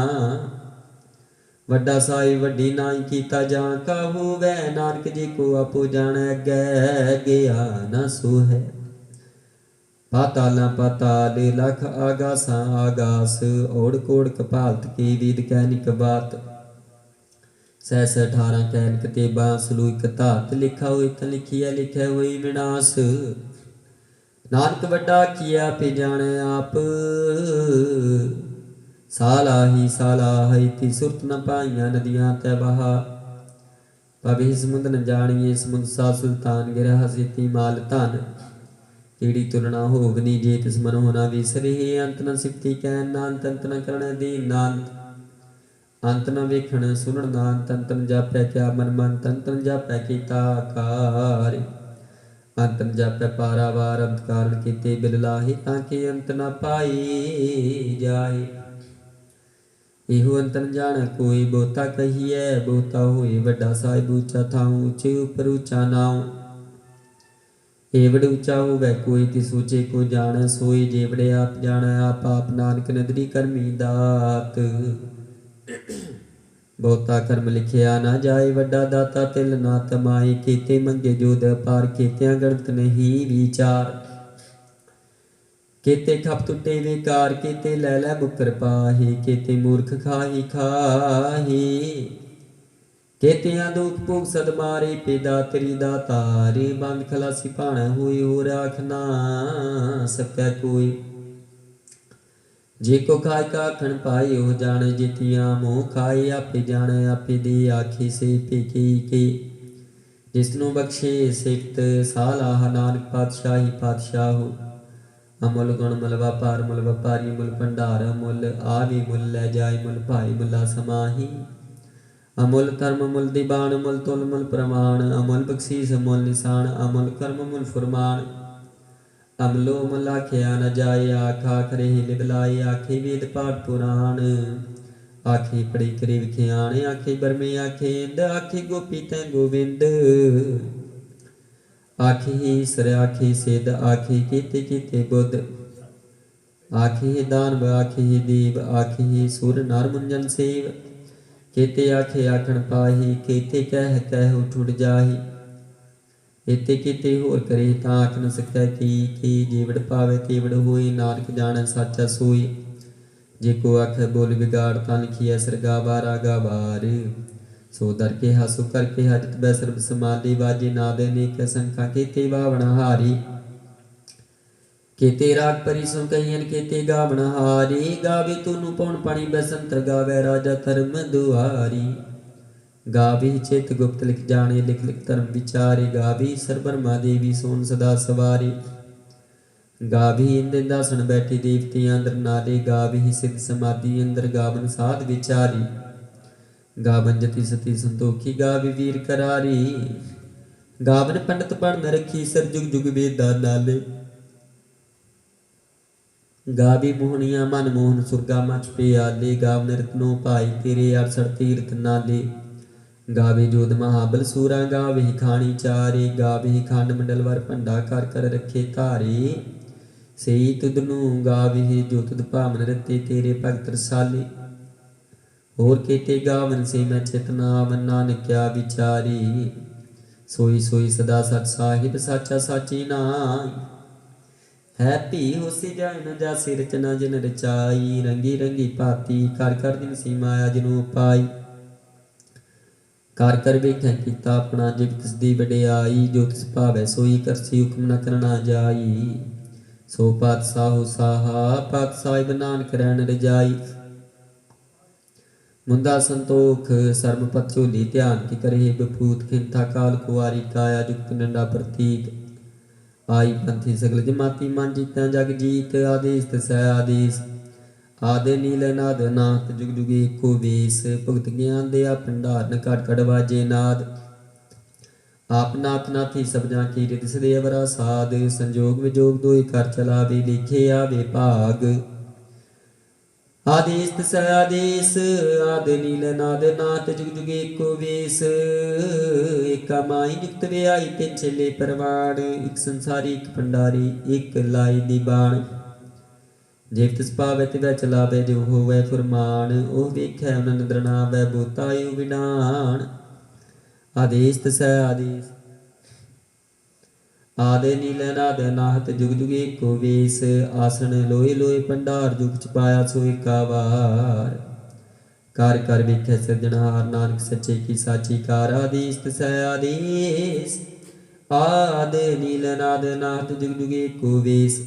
ਵੱਡਾ ਸਾਹਿਬ ਵੱਡੀ ਨਾਹੀ ਕੀਤਾ ਜਾਂ ਕਾ ਹੋਵੈ, ਨਾਨਕ ਜੀ ਕੋ ਆਪੋ ਜਾਣੈ ਅੱਗੇ ਗਿਆ ਨਾ ਸੋ ਹੈ। ਪਾਤਾਲਾਂ ਪਾਤਾਲ ਲਖ ਆਗਾਸਾਂ ਆਗਾਸ, ਓੜ ਕੋੜ ਕਪਾਲਤ ਕੀ ਵੀਦ ਕਹਿ ਬਾਤ। ਸਹਿਸ 18 ਕਹਿਨਕ ਤੇ ਬਾਂਸ ਲੂ ਇਕ ਧਾਤ, ਲਿਖਾ ਹੋਈ ਤਾਂ ਲਿਖੀਐ ਲਿਖਿਆ ਹੋਈ ਵਿਨਾਸ਼। ਨਾਨਕ ਵੱਡਾ ਕੀਆ ਪੇ ਜਾਣੈ ਆਪ, ਸਾਲਾਹੀ ਸਾਲਾਹੀ ਤੀ ਸੁਰਤ ਨ ਪਾਈਆਂ ਨਦੀਆਂ ਤੈ ਬਹਾ। ਪਵਿ ਸਮੁੰਦ ਨ ਜਾਣੀਏ ਸਮੁੰਦ ਸਾ ਸੁਲਤਾਨ, ਗਿਰਹ ਸਿਤੀ ਮਾਲ ਧਨ ਕੀੜੀ ਤੁਲਨਾ ਹੋਵਨੀ, ਜੇ ਤਿਸ ਮਨ ਹੋਣਾ ਵਿਸਰੇ। ਅੰਤ ਨ ਸਿਫਤੀ ਕਹਿਣ ਨਾਨਤ, ਅੰਤ ਨ ਕਰਣ ਦੀਨ ਨਾਨਤ, ਅੰਤ ਨ ਵੇਖਣ ਸੁਣਨ ਨਾਨਤ। ਅੰਤ ਨ ਜਾਪੈ ਕਿਆ ਮਨ ਮੰਤ, ਅੰਤ ਨ ਜਾਪੈ ਕੀਤਾ ਆਕਾਰ। ਅੰਤ ਨ ਜਾਪੈ ਪਾਰਾਵਾਰ, ਅੰਤ ਕਾਰਨ ਕੀਤੇ ਬਿਲ ਲਾਹੀ, ਤਾਂ ਕਿ ਅੰਤ ਨ ਪਾਈ ਜਾਏ। ਇਹੋ ਅੰਤ ਨ ਜਾਣੈ ਕੋਈ, ਬਹੁਤਾ ਕਹੀਐ ਬਹੁਤਾ ਹੋਏ। ਵੱਡਾ ਸਾਹਿਬ ਉੱਚਾ ਥਾਉ, ਉੱਚੇ ਉਪਰ ਉੱਚਾ ਨਾਉ। ਏਵੜ ਉੱਚਾ ਹੋਵੈ ਕੋਈ, ਤਿਸ ਉੱਚੇ ਕੋ ਜਾਣੈ ਸੋਈ। ਜੇਵੜੇ ਆਪ ਜਾਣੈ ਆਪ ਆਪ, ਨਾਨਕ ਨਦਰੀ ਕਰਮੀ ਦਾਤ। ਬਹੁਤਾ ਕਰਮ ਲਿਖਿਆ ਨਾ ਜਾਏ, ਵੱਡਾ ਦਾਤਾ ਤਿਲ ਨਾ ਤਮਾਏ। ਕੀਤੇ ਮੰਗੇ ਜੋਦ ਅਪਾਰ, ਕੀਤਿਆਂ ਗਣਤ ਨਹੀਂ ਵਿਚਾਰ। ਕੀਤੇ ਖਪ ਟੁੱਟੇ ਵਿਕਾਰ, ਕੀਤੇ ਲੈ ਲੈ ਮੁਕਰ ਪਾਹੀ। ਕੀਤੇ ਮੂਰਖ ਖਾਹੀ ਖਾਹੀ, ਕੀਤਿਆਂ ਦੁਖ ਭੋਗ ਸਦ ਮਾਰੇ। ਪੇਦਾ ਤੇਰੀ ਦਾਤਾਰੇ, ਬੰਦ ਖਲਾਸੀ ਭਾਣਾ ਹੋਈ। ਹੋਰ ਆਖ ਨਾ ਸਕੈ ਕੋਈ, ਜੇ ਕੋ ਖਾਇ ਕਾ ਆਖਣ ਪਾਏ। ਉਹ ਜਾਣੇ ਜਿਤੀਆਂ ਮੋਹ ਖਾਏ, ਆਪੇ ਜਾਣੇ ਆਪੇ ਦੇ ਆਖੇ ਸੇ ਪੇਕੇ ਕੇ। ਜਿਸਨੂੰ ਬਖਸ਼ੇ ਸਿਫਤ ਸਾਲਾਹ, ਨਾਨਕ ਪਾਤਸ਼ਾਹੀ ਪਾਤਸ਼ਾਹੋ। ਅਮੁੱਲ ਗੁਣ ਮੁੱਲ ਵਪਾਰ ਮੁੱਲ ਵਪਾਰੀ, ਮੁੱਲ ਭੰਡਾਰ ਮੁੱਲ ਆਵੀ, ਮੁੱਲ ਲੈ ਜਾਏ ਮੁੱਲ ਭਾਈ ਮੁੱਲਾ ਸਮਾਹੀ। ਅਮੁੱਲ ਧਰਮ ਮੁੱਲ ਦੀਬਾਨ, ਮੁੱਲ ਤੁਲ ਮੁੱਲ ਪ੍ਰਮਾਣ। ਅਮੁੱਲ ਬਖਸ਼ੀਸ ਮੁੱਲ ਨਿਸ਼ਾਨ, ਅਮੁੱਲ ਕਰਮ ਮੁੱਲ ਫੁਰਮਾਨ। ਅਮਲੋ ਮੁੱਲ ਆਖਿਆ ਨ ਜਾਏ, ਆਖ ਆਖ ਰਹੇ ਲਿਵਲਾਏ। ਆਖੇ ਵੇਦ ਪਾਠ ਪੁਰਾਣ, ਆਖੇ ਪੜੀ ਕਰੇ ਵਿਖਿਆਣ। ਆਖੇ ਬਰਮੇ ਆਖੇ ਇੰਦ, ਆਖੇ ਗੋਪੀ ਤੈ ਗੋਬਿੰਦ। ਆਖੇ ਈਸਰ ਆਖੇ ਸਿੱਧ, ਆਖੇ ਕੀਤੇ ਕੀਤੇ ਬੁੱਧ। ਆਖੇ ਦਾਨਵ ਆਖੇ ਦੇਵ, ਆਖੇ ਸੁਰ ਨਰ ਮੁੰਜਨ ਸੇਵ। ਕੀਤੇ ਆਖੇ ਆਖਣ ਪਾਹੀ, ਕੀਤੇ ਕਹਿ ਕਹਿ ਉਠ ਉਠ ਜਾਹੀ। ਇਤੇ ਕੀਤੇ ਹੋਰ ਕਰੇ ਤਾਂ ਆਖ ਨ ਸਕੈ ਕੀ। ਜੀਵੜ ਪਾਵੇ ਤੇਵੜ ਹੋਈ, ਨਾਨਕ ਜਾਣੈ ਸਾਚਾ ਸੋਈ। ਜੇ ਕੋ ਆਖੈ ਬੋਲ ਵਿਗਾੜ, ਤਾਂ ਲਿਖੀਐ ਸਰਗਾ ਬਾਰਾ ਗਾ ਬਾਰ। ਸੋ ਦਰ ਕੇ ਹਸੁ ਕਰਕੇ ਹਜਤ ਬੈ ਸਰਬ ਸਮਾਲੀ। ਵਾਜੇ ਨਾਦ ਅਨੇਕ ਸੰਖਾ, ਕੀਤੇ ਬਾਵਣ ਹਾਰੀ। ਕੀਤੇ ਰਾਗ ਪਰੀ ਸੁਨ ਕਹੀਐਨ, ਕੀਤੇ ਗਾਵਣ ਹਾਰੀ। ਗਾਵੇ ਤੁਨੂੰ ਪਉਣ ਪਾਣੀ ਬੈਸੰਤਰ, ਗਾਵੇ ਰਾਜਾ ਧਰਮ ਦੁਆਰੀ। ਗਾਵੀ ਚਿਤ ਗੁਪਤ ਲਿਖ ਜਾਣੇ, ਲਿਖ ਲਿਖ ਧਰਮ ਵਿਚਾਰੇ। ਗਾਵੀ ਸਰ ਬਰਮਾ ਦੇਵੀ ਸੋਨ ਸਦਾ ਸਵਾਰੀ। ਗਾਵੀ ਇੰਦ ਦਾਸਣ ਬੈਠੀ ਦੇਵਤਿਆਂ ਅੰਦਰ ਨਾਲੇ। ਗਾਵੀ ਸਿੱਧ ਸਮਾਧੀ ਅੰਦਰ, ਗਾਵਨ ਸਾਧ ਵਿਚਾਰੀ। ਗਾਵਨ ਜਤੀ ਸਤੀ ਸੰਤੋਖੀ, ਗਾਵੀ ਵੀਰ ਕਰਾਰੀ। ਗਾਵਨ ਪੰਡਤ ਪੜਨ ਰੱਖੀ, ਸਰ ਜੁਗ ਜੁਗ ਵੇਦਾਂ ਨਾਲੇ। ਗਾਵੀ ਮੋਹਣੀਆਂ ਮਨ ਮੋਹਨ, ਸੁਰਗਾ ਮਚ ਪਿਆਲੇ। ਗਾਵਨ ਰਤਨੋ ਭਾਈ ਤੇਰੇ, 68 ਤੀਰਥ ਨਾਲੇ। ਗਾਵੇ ਜੋਧ ਮਹਾਬਲ ਸੂਰਾ, ਗਾਵੇ ਖਾਣੀ ਚਾਰੇ। ਗਾਵੇ ਖੰਡ ਮੰਡਲ ਵਰ ਭੰਡਾ, ਕਰ ਕਰ ਰੱਖੇ ਧਾਰੇ। ਸਈ ਤੁਧ ਨੂੰ ਗਾਵੇ ਜੋ ਤੁਧ ਭਾਵਨ ਰਤੇ, ਤੇਰੇ ਭਗਤ ਰਸਾਲੇ। ਹੋਰ ਕੀਤੇ ਗਾਵਨ ਸੇ ਮੈਂ ਚਿਤਨਾਵ, ਨਾਨਕਿਆ ਵਿਚਾਰੀ। ਸੋਈ ਸੋਈ ਸਦਾ ਸਚ ਸਾਹਿਬ, ਸਾਚਾ ਸਾਚੀ ਨਾਮ। ਹੈ ਭੀ ਹੋਸੀ ਜਾਇ ਨ ਜਾਸੀ, ਰਚਨਾ ਜਿਨ ਰਚਾਈ। ਰੰਗੀ ਰੰਗੀ ਭਾਤੀ, ਕਰ ਕਰ ਦਿਨ ਸੀ ਮਾਇਆ ਜਿਨੂੰ ਪਾਈ। ਕਰ ਕਰ ਵੇਖੈ ਕੀਤਾ ਆਪਣਾ, ਜਿਵ ਤਿਸ ਦੀ ਵਡਿਆਈ। ਜੋ ਤਿਸ ਭਾਵੈ ਸੋਈ ਕਰਸੀ, ਹੁਕਮ ਨ ਕਰਨਾ ਜਾਈ। ਸੋ ਪਾਤਸ਼ਾਹੋ ਸਾਹਾ, ਪਾਤ ਸਾਹਿਬ ਨਾਨਕ ਰਹਿਣ ਰਜਾਈ। ਮੁੰਦਾ ਸੰਤੋਖ ਸਰਮ ਪਤ ਝੋਲੀ, ਧਿਆਨ ਕੀ ਕਰੇ ਬਪੂਤ। ਖਿੰਥਾ ਕਾਲ ਕੁਆਰੀ, ਕਾਇਆ ਜੁਗਤ ਨੰਡਾ ਪ੍ਰਤੀਕ। ਆਈ ਪੰਥੀ ਸਗਲ ਜਮਾਤੀ, ਮਨ ਜੀਤਿਆ ਜਗ ਜੀਤ। ਆਦੇਸ ਤਸੈ ਆਦੇਸ, ਆਦੇ ਨੀਲ ਨਾਦ ਨਾਥ। ਜੁਗ ਜੁਗ ਏਕੋ ਵੇਸ, ਭੁਗਤ ਗਿਆਨ ਦਿਆ ਭੰਡਾਰਨ। ਘਟ ਘਟ ਵਾਜੇ ਨਾਦ, ਆਪ ਨਾਥ ਨਾਥੀ ਸਭ ਜਾਂ ਕੀ। ਰਿਤ ਸਦੇ ਅਵਰਾ ਸਾਧ, ਸੰਜੋਗ ਵਿਜੋਗ ਦੋਇ ਕਰ ਚਲਾਵੇ। ਲਿਖੇ ਆਵੇ ਭਾਗ, आदेश तिस आदेश आदि नील नाद नाथ जुग जुग एको वेश एका माई नियुक्त व्याई तिन चेले परवान एक संसारी एक भंडारी एक लाई दी बाण जेव तिस पावै तिवै चलावै जो होवै फुरमान ओह वेखै उन नदर नावै बोतायु विडान आदेश तिस आदेश आदि नील नाद नाहत जुग जुग एको वेश आसन लोए लोए भंडार जुग च पाया सो एका वार कार कर वेखै सिरजनहार नानक सच्चे की साची कार आदेश तिस आदेश आदि नील नाद नाहत जुग जुग एको वेश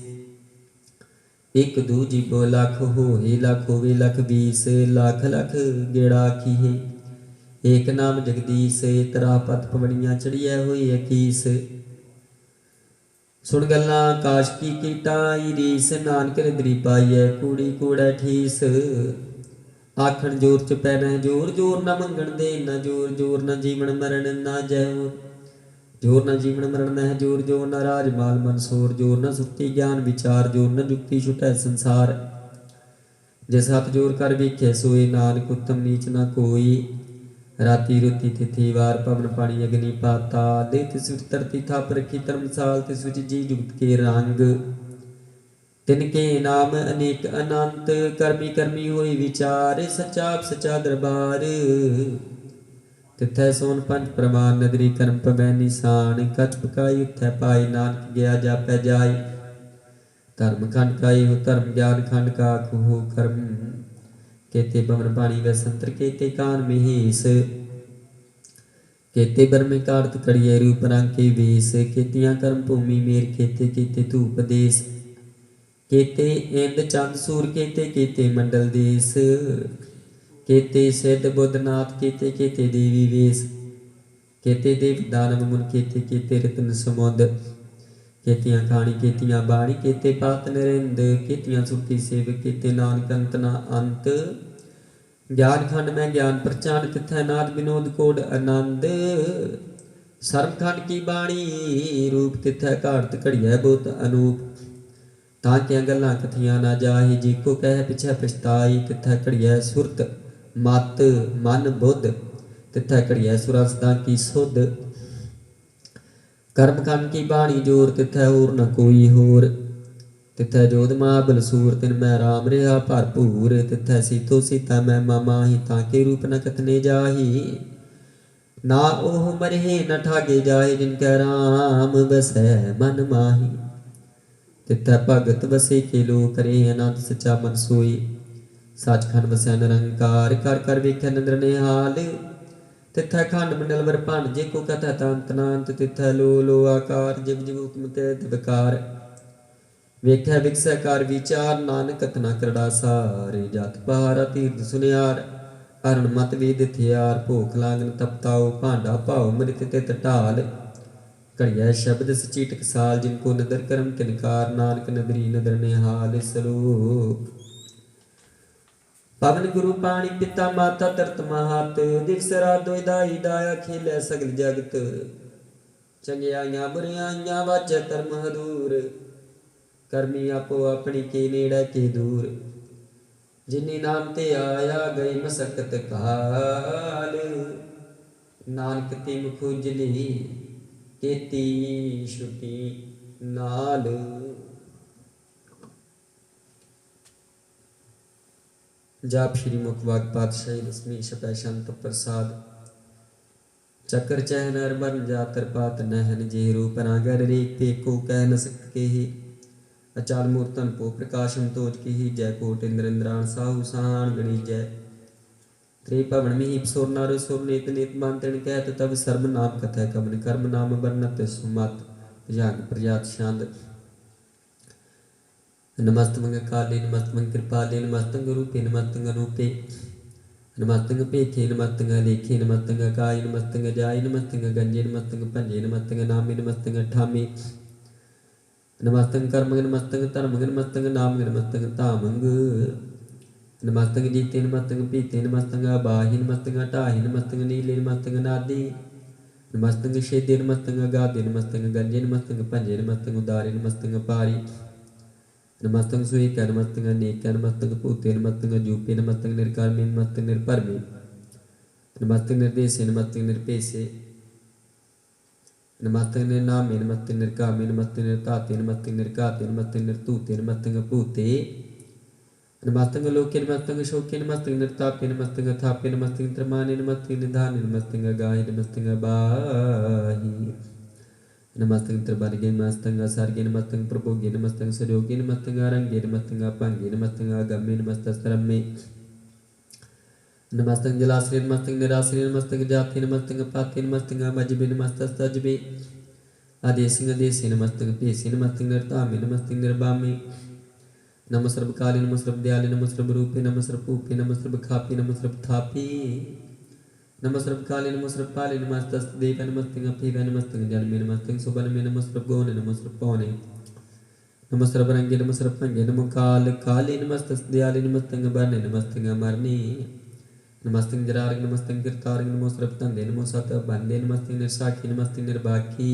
एक दू जीबो लख होए लख होवे लख 20 लख लख गेड़ा आखीए एक नाम जगदीश तरा पत पवड़ियां चढ़िया होई अकीस सुन गल्लां आकाश की कीटाई रीस नानक रिदरी पाईऐ कूड़ी कूड़ै ठीस आखण जोर च पैना जोर जोर न मंगण दे न जोर जोर न जीवन मरण न जहोर जोर न जीवन मरण न जोर जोर न राज माल मनसोर जोर न सुक्ति ज्ञान विचार जोर न जुक्ति छुटै संसार जिस हाथ जोर कर वेखे सोए नानक उत्तम नीच न कोई राती रुती तिथि वार पवन पानी अग्नि पाता दे तिस विच धरती थाप रखी धर्मसाल तिस विच जी जुगत के रंग तिनके नाम अनेक अनंत कर्मी कर्मी होई विचार सच्चा सच्चा दरबार तिथै सोन पंच प्रमाण नगरी कर्म पवै निशान कच पकाई उत्थै पाई नानक गया जापै जाय धर्म खंड काई हो धर्म ज्ञान खंड का हो कर्म केते पवन पानी व संतर केते कान महेश केते बर्मे कार्त कड़िए रूप रंग के वेश केतियां कर्म भूमि मेर केते केते धूप देश केते इंद चंद सूर केते केते मंडल देश केते सिद्ध बुद्धनाथ केते केते देवी वेश केते देव दानव मुन केते केते रतन समुद्र केतियां खानी केतियां बाणी केते पात नरिंद केतियां सुखी सेव केते नानक अंत ना अंत ज्ञान खंड में ज्ञान प्रचान तिथै नाद विनोद कोड आनंद सर्व खंड की बाणी रूप तिथै घाड़त घड़िया बहुत अनूप तां गल्लां कथियां ना जाहि जी को कह पिछै पछताई तिथै घड़िया सुरत मत मन बुद्ध तिथै घड़िया सुरसदा की सुध कर्म खंड की बाणी जोर तिथै होर न कोई होर तिथै जोध महाबल सूर तिन मैं राम रहा भरपूर तिथै सीतो सीता मैं माही ताके रूप न कथने जाही ना ओह मरहे न ठागे जाहे जिनकै राम बसै मन माही तिथै भगत बसे के लो करे अनंत सच्चा मन सोई सचखंड बसै निरंकार कर कर वेखै नंदर निहाल तिथै खंड मंडल वर भांजे को कथा तंत नांत तिथै लो लो आकार जिव जिव हुक्म ते दिवकार वेख्या विकसै कार विचार नानक कथना करड़ा सार जत पहारा तीर्थ सुनियार अरण मत वेद थियार भोख लांगन तपताओ भांडा भाव मृत तित ढाल घड़िया शब्द सचीटक साल जिनको नदर करम किनकार नानक नदरी नदर निहाल सलोक पवन गुरु पाणी पिता माता तरत महत दिवस रात दोई दाया खेलै सगल जगत चंगियाइयां बुरियाइयां वाजै धर्म हदूर करमी आपो अपनी के नेड़े के दूर जिन्नी नाम ते आया गई मसकत काल नानक तिम खुजली केती छुटी नाल जाप श्री मुखवाग पातशाही दसवीं छपै शंत प्रसाद चक्कर चहन अर बन जातर पात नहन जे रूप नागर रेख पे को कह न सके ही अचाल मूर्तन पो प्रकाशम तोज की ही जय कोट इंद्र इंद्राण साहु सहान गणी जय त्रे पवन मिहिप सुर नार सुर नेत नेत मानतन कहत तब सर्व नाम कथय कमन कर्म नाम बरनत सुमत भुजंग प्रजात शांत नमस्तंग काले नमस्तंग कृपाले नमस्तंग रूपे नमस्तंग अनूपे नमस्तंग पेखे नमस्तंग लेखे नमस्तंग काय नमस्तंग जाय नमस्तंग गंजे नमस्तंग पंजे नमस्तंग नामे नमस्तंग ठामे नमस्तंग कर्मंग नमस्तंग धर्मंग नमस्तंग नामंग नमस्तंग तामंग नमस्तंग जीते नमस्तंग पीते नमस्तंग बाहि नमस्तंग ढाहि नमस्तंग नीले नमस्तंग नादे नमस्तंग शेदे नमस्तंग गादे नमस्तंग गंजे नमस्तंग पंजे नमस्तंग उदारे नमस्तंग पारी नमस्तंग सुएक नमस्तंग अनेक नमस्तंग पूते नमस्तंग जूपे नमस्तंग निर्कामे नमस्तंग निर्परमे नमस्तंग निर्देशे नमस्तंग निर्पेशे नमस्तंग निर्नामे नमस्तंग निर्कामे नमस्तंग निर्ताते नमस्तंग निर्काते नमस्तंग निर्तूते नमस्तंग पूते नमस्तंग लोके नमस्तंग शोके नमस्तंग निर्तापे नमस्तंग थापे नमस्तंग त्रमाने नमस्तंग निधाने नमस्तंग गाहे नमस्तंग बाही नमस्तंग त्रिवर्गे नमस्तंग असर्गे नमस्तंग प्रभोगे नमस्तंग सरोगे नमस्तंग अरंगे नमस्तंग अपांगे नमस्तंग अगम्ये नमस्तस्त्रम्ये नमस्तंग जलाश्रय नमस्तंग निराश्रय नमस्तंग जाति नमस्तंग पाते नमस्तंग मजबे नमस्तस्तजबे आदेसिंग देशे नमस्तंग पेशे नमस्तंग निर्तामे नमस्तंग निर्बामे नमः सर्वकाले नमः सर्वदयाले नमः सर्वरूपे नमः सर्वपूपे नमः सर्वखापे नमः सर्वथापे नमः सर्वकाले नमः सर्वपाले नमः तस्तदेव नमस्तंग अपेव नमस्तंग जन्मे नमस्तंग सुबनमे नमः सर्वगोणे नमः सर्वपौने नमः सर्वरंगे नमः सर्वपंगे नमः काल काले नमः तस्तदयाले नमस्तंग बरने नमस्तंग अमरने नमस्तंग जरार्ग नमस्तंग कीर्तार्ग नमः सर्वतंदे नमः सतबंदे नमस्तंग निर्साखी नमस्तंग निर्बाकी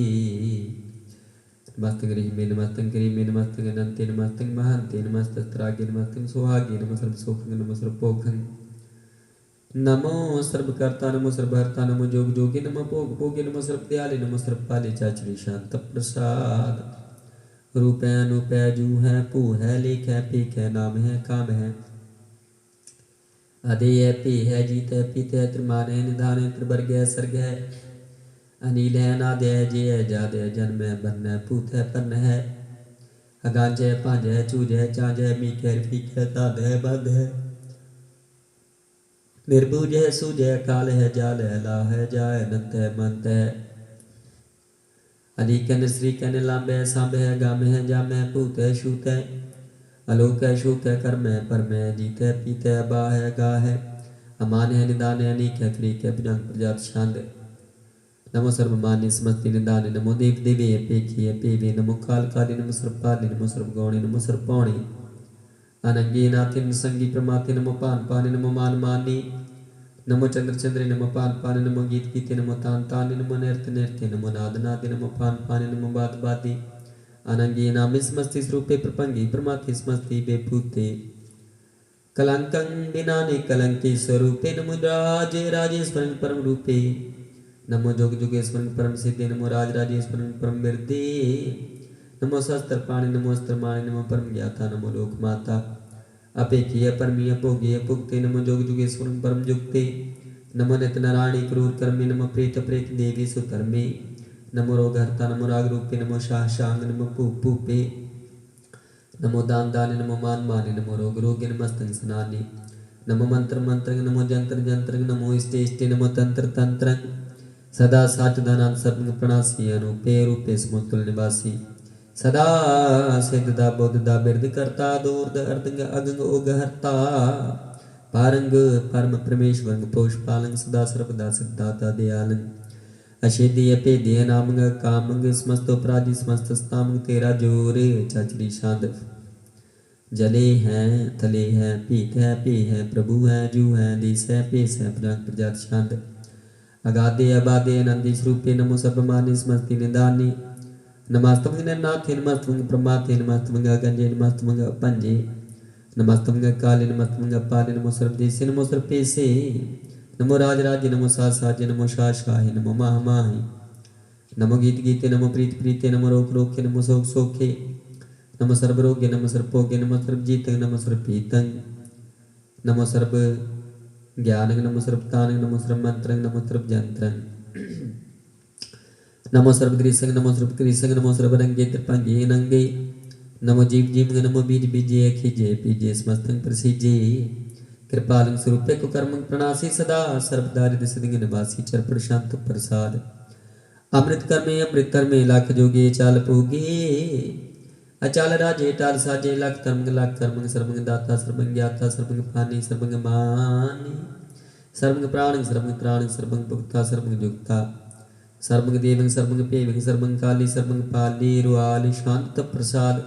नमस्तंग रीमे नमस्तंग करीमे नमस्तंग अनंते नमस्तंग महंते नमस्तत्रागे नमस्तंग सुहागे नमः सर्वसोखंग नमः सर्वपोखंग नमो सर्वकर्ता नमो सर्वहर्ता नमो जोग जोगे नमो भोग भोगे नमो सर्वदयाले नमो सर्वपाले चाचरी शांत प्रसाद रूप है अनूप है जू है पू है लेख है पीक है नाम है काम है अधेय है पे है जीत है पित है त्रिमान है निधान है त्रिवर्ग है सर्ग है अनिल है नाद है जय है जाद है जन्म है बन है पूत है पन्न है अगांज है पांज है चूज है चांज है मीक है फीक है ताद है बंद है निर्बुज है सूज है काल है जाल है ला है जाय नंत है मंत है अलीक है निश्रीक है निलांब है सांब है गाम है जाम है पूत है शूत है अलोक है शूक है कर्म है परम है जीत है पीत है बा है गा है अमान है निदान है अनीक है क्रीक है भुजंग प्रजात शांद नमो सर्वमान्य समस्ति निदान नमो देव देवे पेखी है पेवे नमो काल काली नमो सर्वपाली नमो सर्वगौणी नमो सर्वपौणी अनंगे नाथिन संगी प्रमाते नमो पान पाने नमो मान मानी नमो चंद्र चंद्रे नमो पान पाने नमो गीत गीते नमो तान ताने नमो नृत्य नृत्य नमो नाद नादे नमो पान पाने नमो बात बाती अनंगे नामे समस्ति स्वरूपे प्रपंगी प्रमाते समस्ति बेभूते कलंकं बिनाने कलंके स्वरूपे नमो राजे राजेश्वरं परम रूपे नमो जोग जोगेश्वरं परम सिद्धे नमो राज राजेश्वरं परम विरदे नमो शस्त्र पाणि नमो अस्त्र माणि नमो परम ज्ञाता नमो लोक माता अपेक्षीय परमीय भोगे भुक्ते नमो जोग जोगेश्वरं परम जुक्ते नमो नित नारायणी क्रूर कर्मे नमो प्रेत प्रेत देवी सुधर्मे नमो रोग हर्ता नमो राग रूपे नमो शाह शांग नमो पूप पूपे नमो दान दाने नमो मान माने नमो रोग रोगे नमस्तंग सनाने नमो मंत्र मंत्र नमो जंत्र जंत्र नमो इष्टे इष्टे नमो तंत्र तंत्र सदा साच दानांत सर्व प्रणासी अनुपे रूपे समुतुल निवासी सदा सिद्धदा बुद्धदा बिरद करता दूरद अर्दंग अगंग उग हरता पारंग परम परमेश्वरंग पोषपालंग सदा सर्वदा सिद्धाता दयालंग अशेदि अपेदि नामंग कामंग समस्त अपराधी समस्त स्तामंग तेरा जोर चाचरी शांत जले हैं थले हैं पीक है पे है प्रभु है जू है देश है पेश है प्रजांग प्रजात शांत अगाधे अबाधे नंदी स्वरूपे नमो सर्वमानि समस्ति निदानी नमस्तमंग नाथे नमस्तमंग प्रमाथे नमस्तमंग गंजे नमस्तमंग पंजे नमस्तमंग काले नमस्तमंग पाले नमो सर्वदेशे नमो सर्वपेशे नमो राज राज्य नमो साज साजे नमो शाह शाहे नमो माह माहे नमो गीत गीते नमो प्रीत प्रीते नमो रोक रोके नमो सोख सोखे नमो सर्वरोग्य नमो सर्वभोग्य नमो सर्वजीतंग नमो सर्वपीतंग नमो सर्व ज्ञानंग नमो सर्वतानंग नमो सर्वमंत्रंग नमो सर्वजंत्रंग नमो सर्वग्रीसंग नमो सर्वक्रीसंग नमो सर्वरंगे त्रिपंगे नंगे नमो जीव जीव नमो बीज बीजे खिजे पीजे समस्तंग प्रसिजे कृपालंग स्वरूपे को कर्मंग प्रणासी सदा सर्वदारिद्र सिद्धिंग निवासी चरपड़ शांत प्रसाद अमृत कर्मे लाख जोगे चाल पूगे अचाल राजे टाल साजे लाख कर्मंग सर्वंग दाता सर्वंग ज्ञाता सर्वंग पानी सर्वंग मानी सर्वंग प्राणंग सर्वंग त्राणंग सर्वंग भुक्ता सर्वंग जुक्ता सर्वंग देवंग सर्वंग पेवंग सर्वंग काली सर्वंग पाली रुआली शांत प्रसाद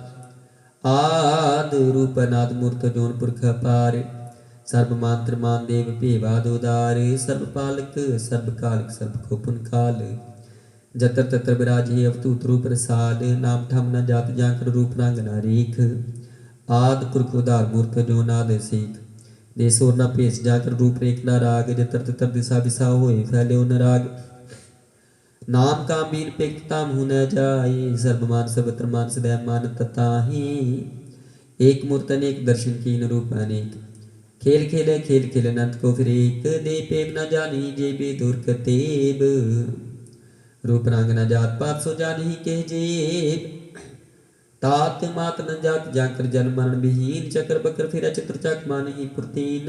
आद रूप नाद मूर्त जोन पुरख पार सर्व मात्र मान देव पेवादोदार सर्वपालक सर्वकालिक सर्वकोपन काल जत्र तत्र विराजे अवतूत रूप प्रसाद नाम ठम न जात जाकर रूप रंग न रेख आद पुरख उदार मूर्त जो नाद सीख देश और न भेष जाकर रूप रेख न राग जतर ततर दिशा विसा होए फैले न राग नाम का बीन पेखता मुँह न जाए सर्वमान सर्वत्र मान सदैव मान तताही एक मूर्त अनेक दर्शन कीन रूप अनेक खेल खेले खेल खेल अनंत को फिर एक दे पेग न जानी जे बेदुर कतेब रूप रंग न जात पात सो जानी के जेब तात मात न जात जाकर जन मरण विहीन चक्र बकर फिर चित्र चक मान ही पुरतीन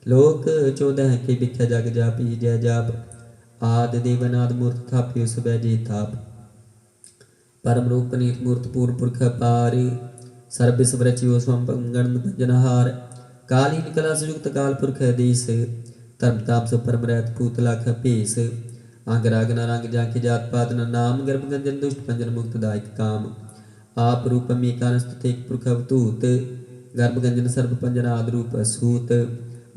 लोक 14 के बिख्या जग जापी जय जाप आद देवनाद मूर्त थाप्यो सब जे थाप परम रूप नीत मूर्त पूर्ण पुरख पार सर्व विश्व रचियो स्वम गण जनहार कालीन कला संयुक्त काल पुरख देश धर्म ताप सो परम रहत पूत लाख पेश अंग राग न रंग जाके जात पात न नाम गर्भ गंजन दुष्ट पंजन मुक्त दायक काम आप रूप में कानस्तुत एक पुरख अवतूत गर्भ गंजन सर्व पंजन आद रूप असूत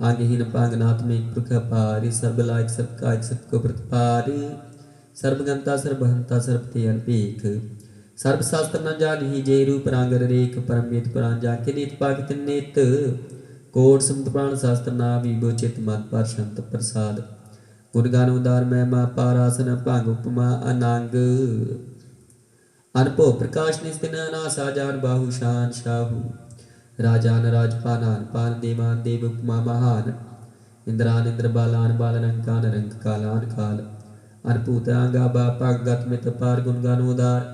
आंगहीन पांगनाथ में एक पुरख पार सर्व लायक सब कायक सब को प्रतिपार सर्वगंता सर्वहंता सर्वते अल्पेख सर्व शास्त्र न जानी जे रूप रांगर रेख परमेत पुराण जाके नीत पाकित नेत कोट समुद्र प्राण शास्त्र ना विभोचित मत पर संत प्रसाद गुणगान उदार महिमा पारासन भांग उपमा अनांग अनपो प्रकाश निस्तिन अनासाजार बाहु शान शाहू राजान राजपानान पान देवान देव उपमा महान इंद्रान इंद्र बालान बाल रंकान रंग कालान काल अनपूत अंगा बापाक गत मित पार गुणगान उदार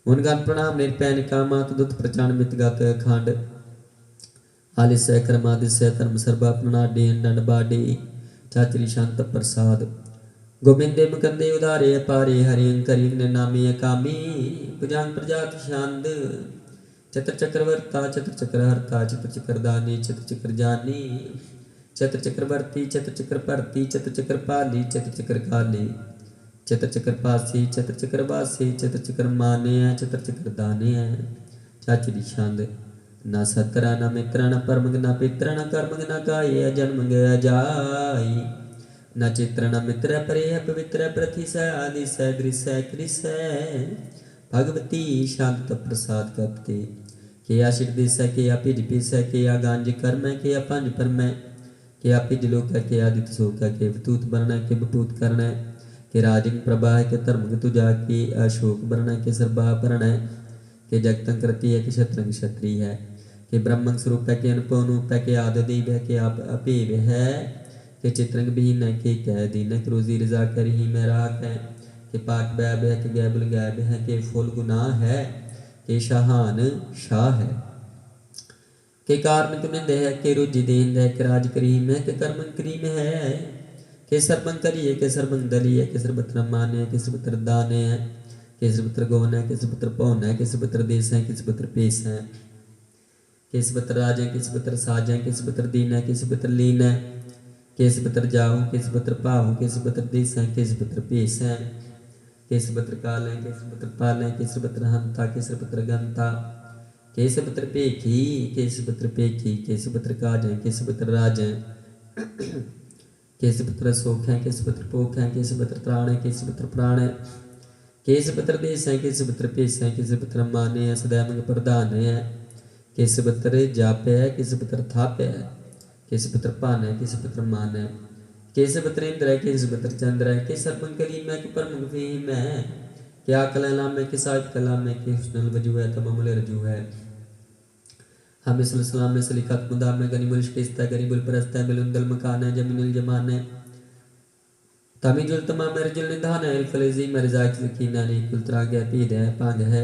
गुणगान प्रणाम निरपैन कामात दुत प्रचान मित गत खंड आलिस्य क्रमादिस्य धर्म सर्वा प्रणाडे दंड बाडे चाचरी शांत प्रसाद गोविंदे मुकंदे उदारे पारे हरियं करियं नामे कामी भुजांग प्रजाति शांद चत्र चक्रवर्ता चत्र चक्रहर्ता चत्र चक्रदानी चत्र चक्रजानी चत्र चक्रवर्ती चत्र चक्रपर्ती चत्र चक्रपाली चत्र चक्रकाली चत्र चक्रपासी चत्र चक्रवासी चत्र चक्रमाने चत्र चक्रदाने चाचरी शांद न सतरा न मित्र न परमग न पित्र न कर्मग न काय जन्म जाई न चित्र न मित्र परे पवित्र प्रति स आदि स दृश्य कृष भगवती शांत प्रसाद कपते के आशिर दिश के अपिज पिस के गांज कर्म के पंज परम के अपिज लोक के आदित्य शोक के वतूत वर्ण के बपूत कर्ण के राजिंग प्रभा के धर्म तुजा के अशोक वर्ण के सर्वाभरण के जगतं कृति है कि शत्रंग क्षत्रिय है कि ब्रह्मंग स्वरूप है कि अनुपनुप है कि आदिदेव है कि आप अपेव है कि चित्रंग विहीन है कि कह दीन रोजी रजा कर ही में राख है कि पाक बैब है कि गैबुल गैब है कि फुल गुनाह है कि शाहान शाह है कि कारण निंद है कि रुजि देन है कि राज करीम है कि कर्मं करीम है कि सर्वं करिए कि सर्वं दलिए कि सर्वत्र मान्य है कि सर्वत्र दान है कि सर्वत्र गौन है कि सर्वत्र पौन है कि सर्वत्र देश है कि सर्वत्र पेश है कि सर्वत्र राज है कि सर्वत्र साज है कि सर्वत्र दीन है कि सर्वत्र लीन है कि सर्वत्र जाऊँ कि सर्वत्र पाऊँ कि सर्वत्र देश है कि सर्वत्र पेश है कि सर्वत्र काल है कि सर्वत्र पाल है कि सर्वत्र हंता कि सर्वत्र गंता कि सर्वत्र पेखी कि सर्वत्र पेखी कि सर्वत्र काज है कि सर्वत्र राज है कि सर्वत्र सुख है कि सर्वत्र पोख है कि सर्वत्र त्राण है कि सर्वत्र प्राण है कि सर्वत्र देश है कि सर्वत्र पेश है कि सर्वत्र माने है सदैव प्रधान है कि सर्वत्र जाप है कि सर्वत्र थाप है कि सर्वत्र पान है कि सर्वत्र मान है कि सर्वत्र इंद्र है कि सर्वत्र चंद्र है कि सर्वं कलीम है कि परम फहीम है कि आकल नाम है कि साहिब कलाम है कि हुस्नुल वजू है तमामुल रजू है हमें सलाम में सलीकत मुदा में गनीमुल शिकस्त है गरीबुल परस्त है मिलुंदल मकान है जमीनुल जमान है तमीजुल तमाम रजुल निधान है फलेजी मरजाक यकीन है कुल तरह के पीद है पांग है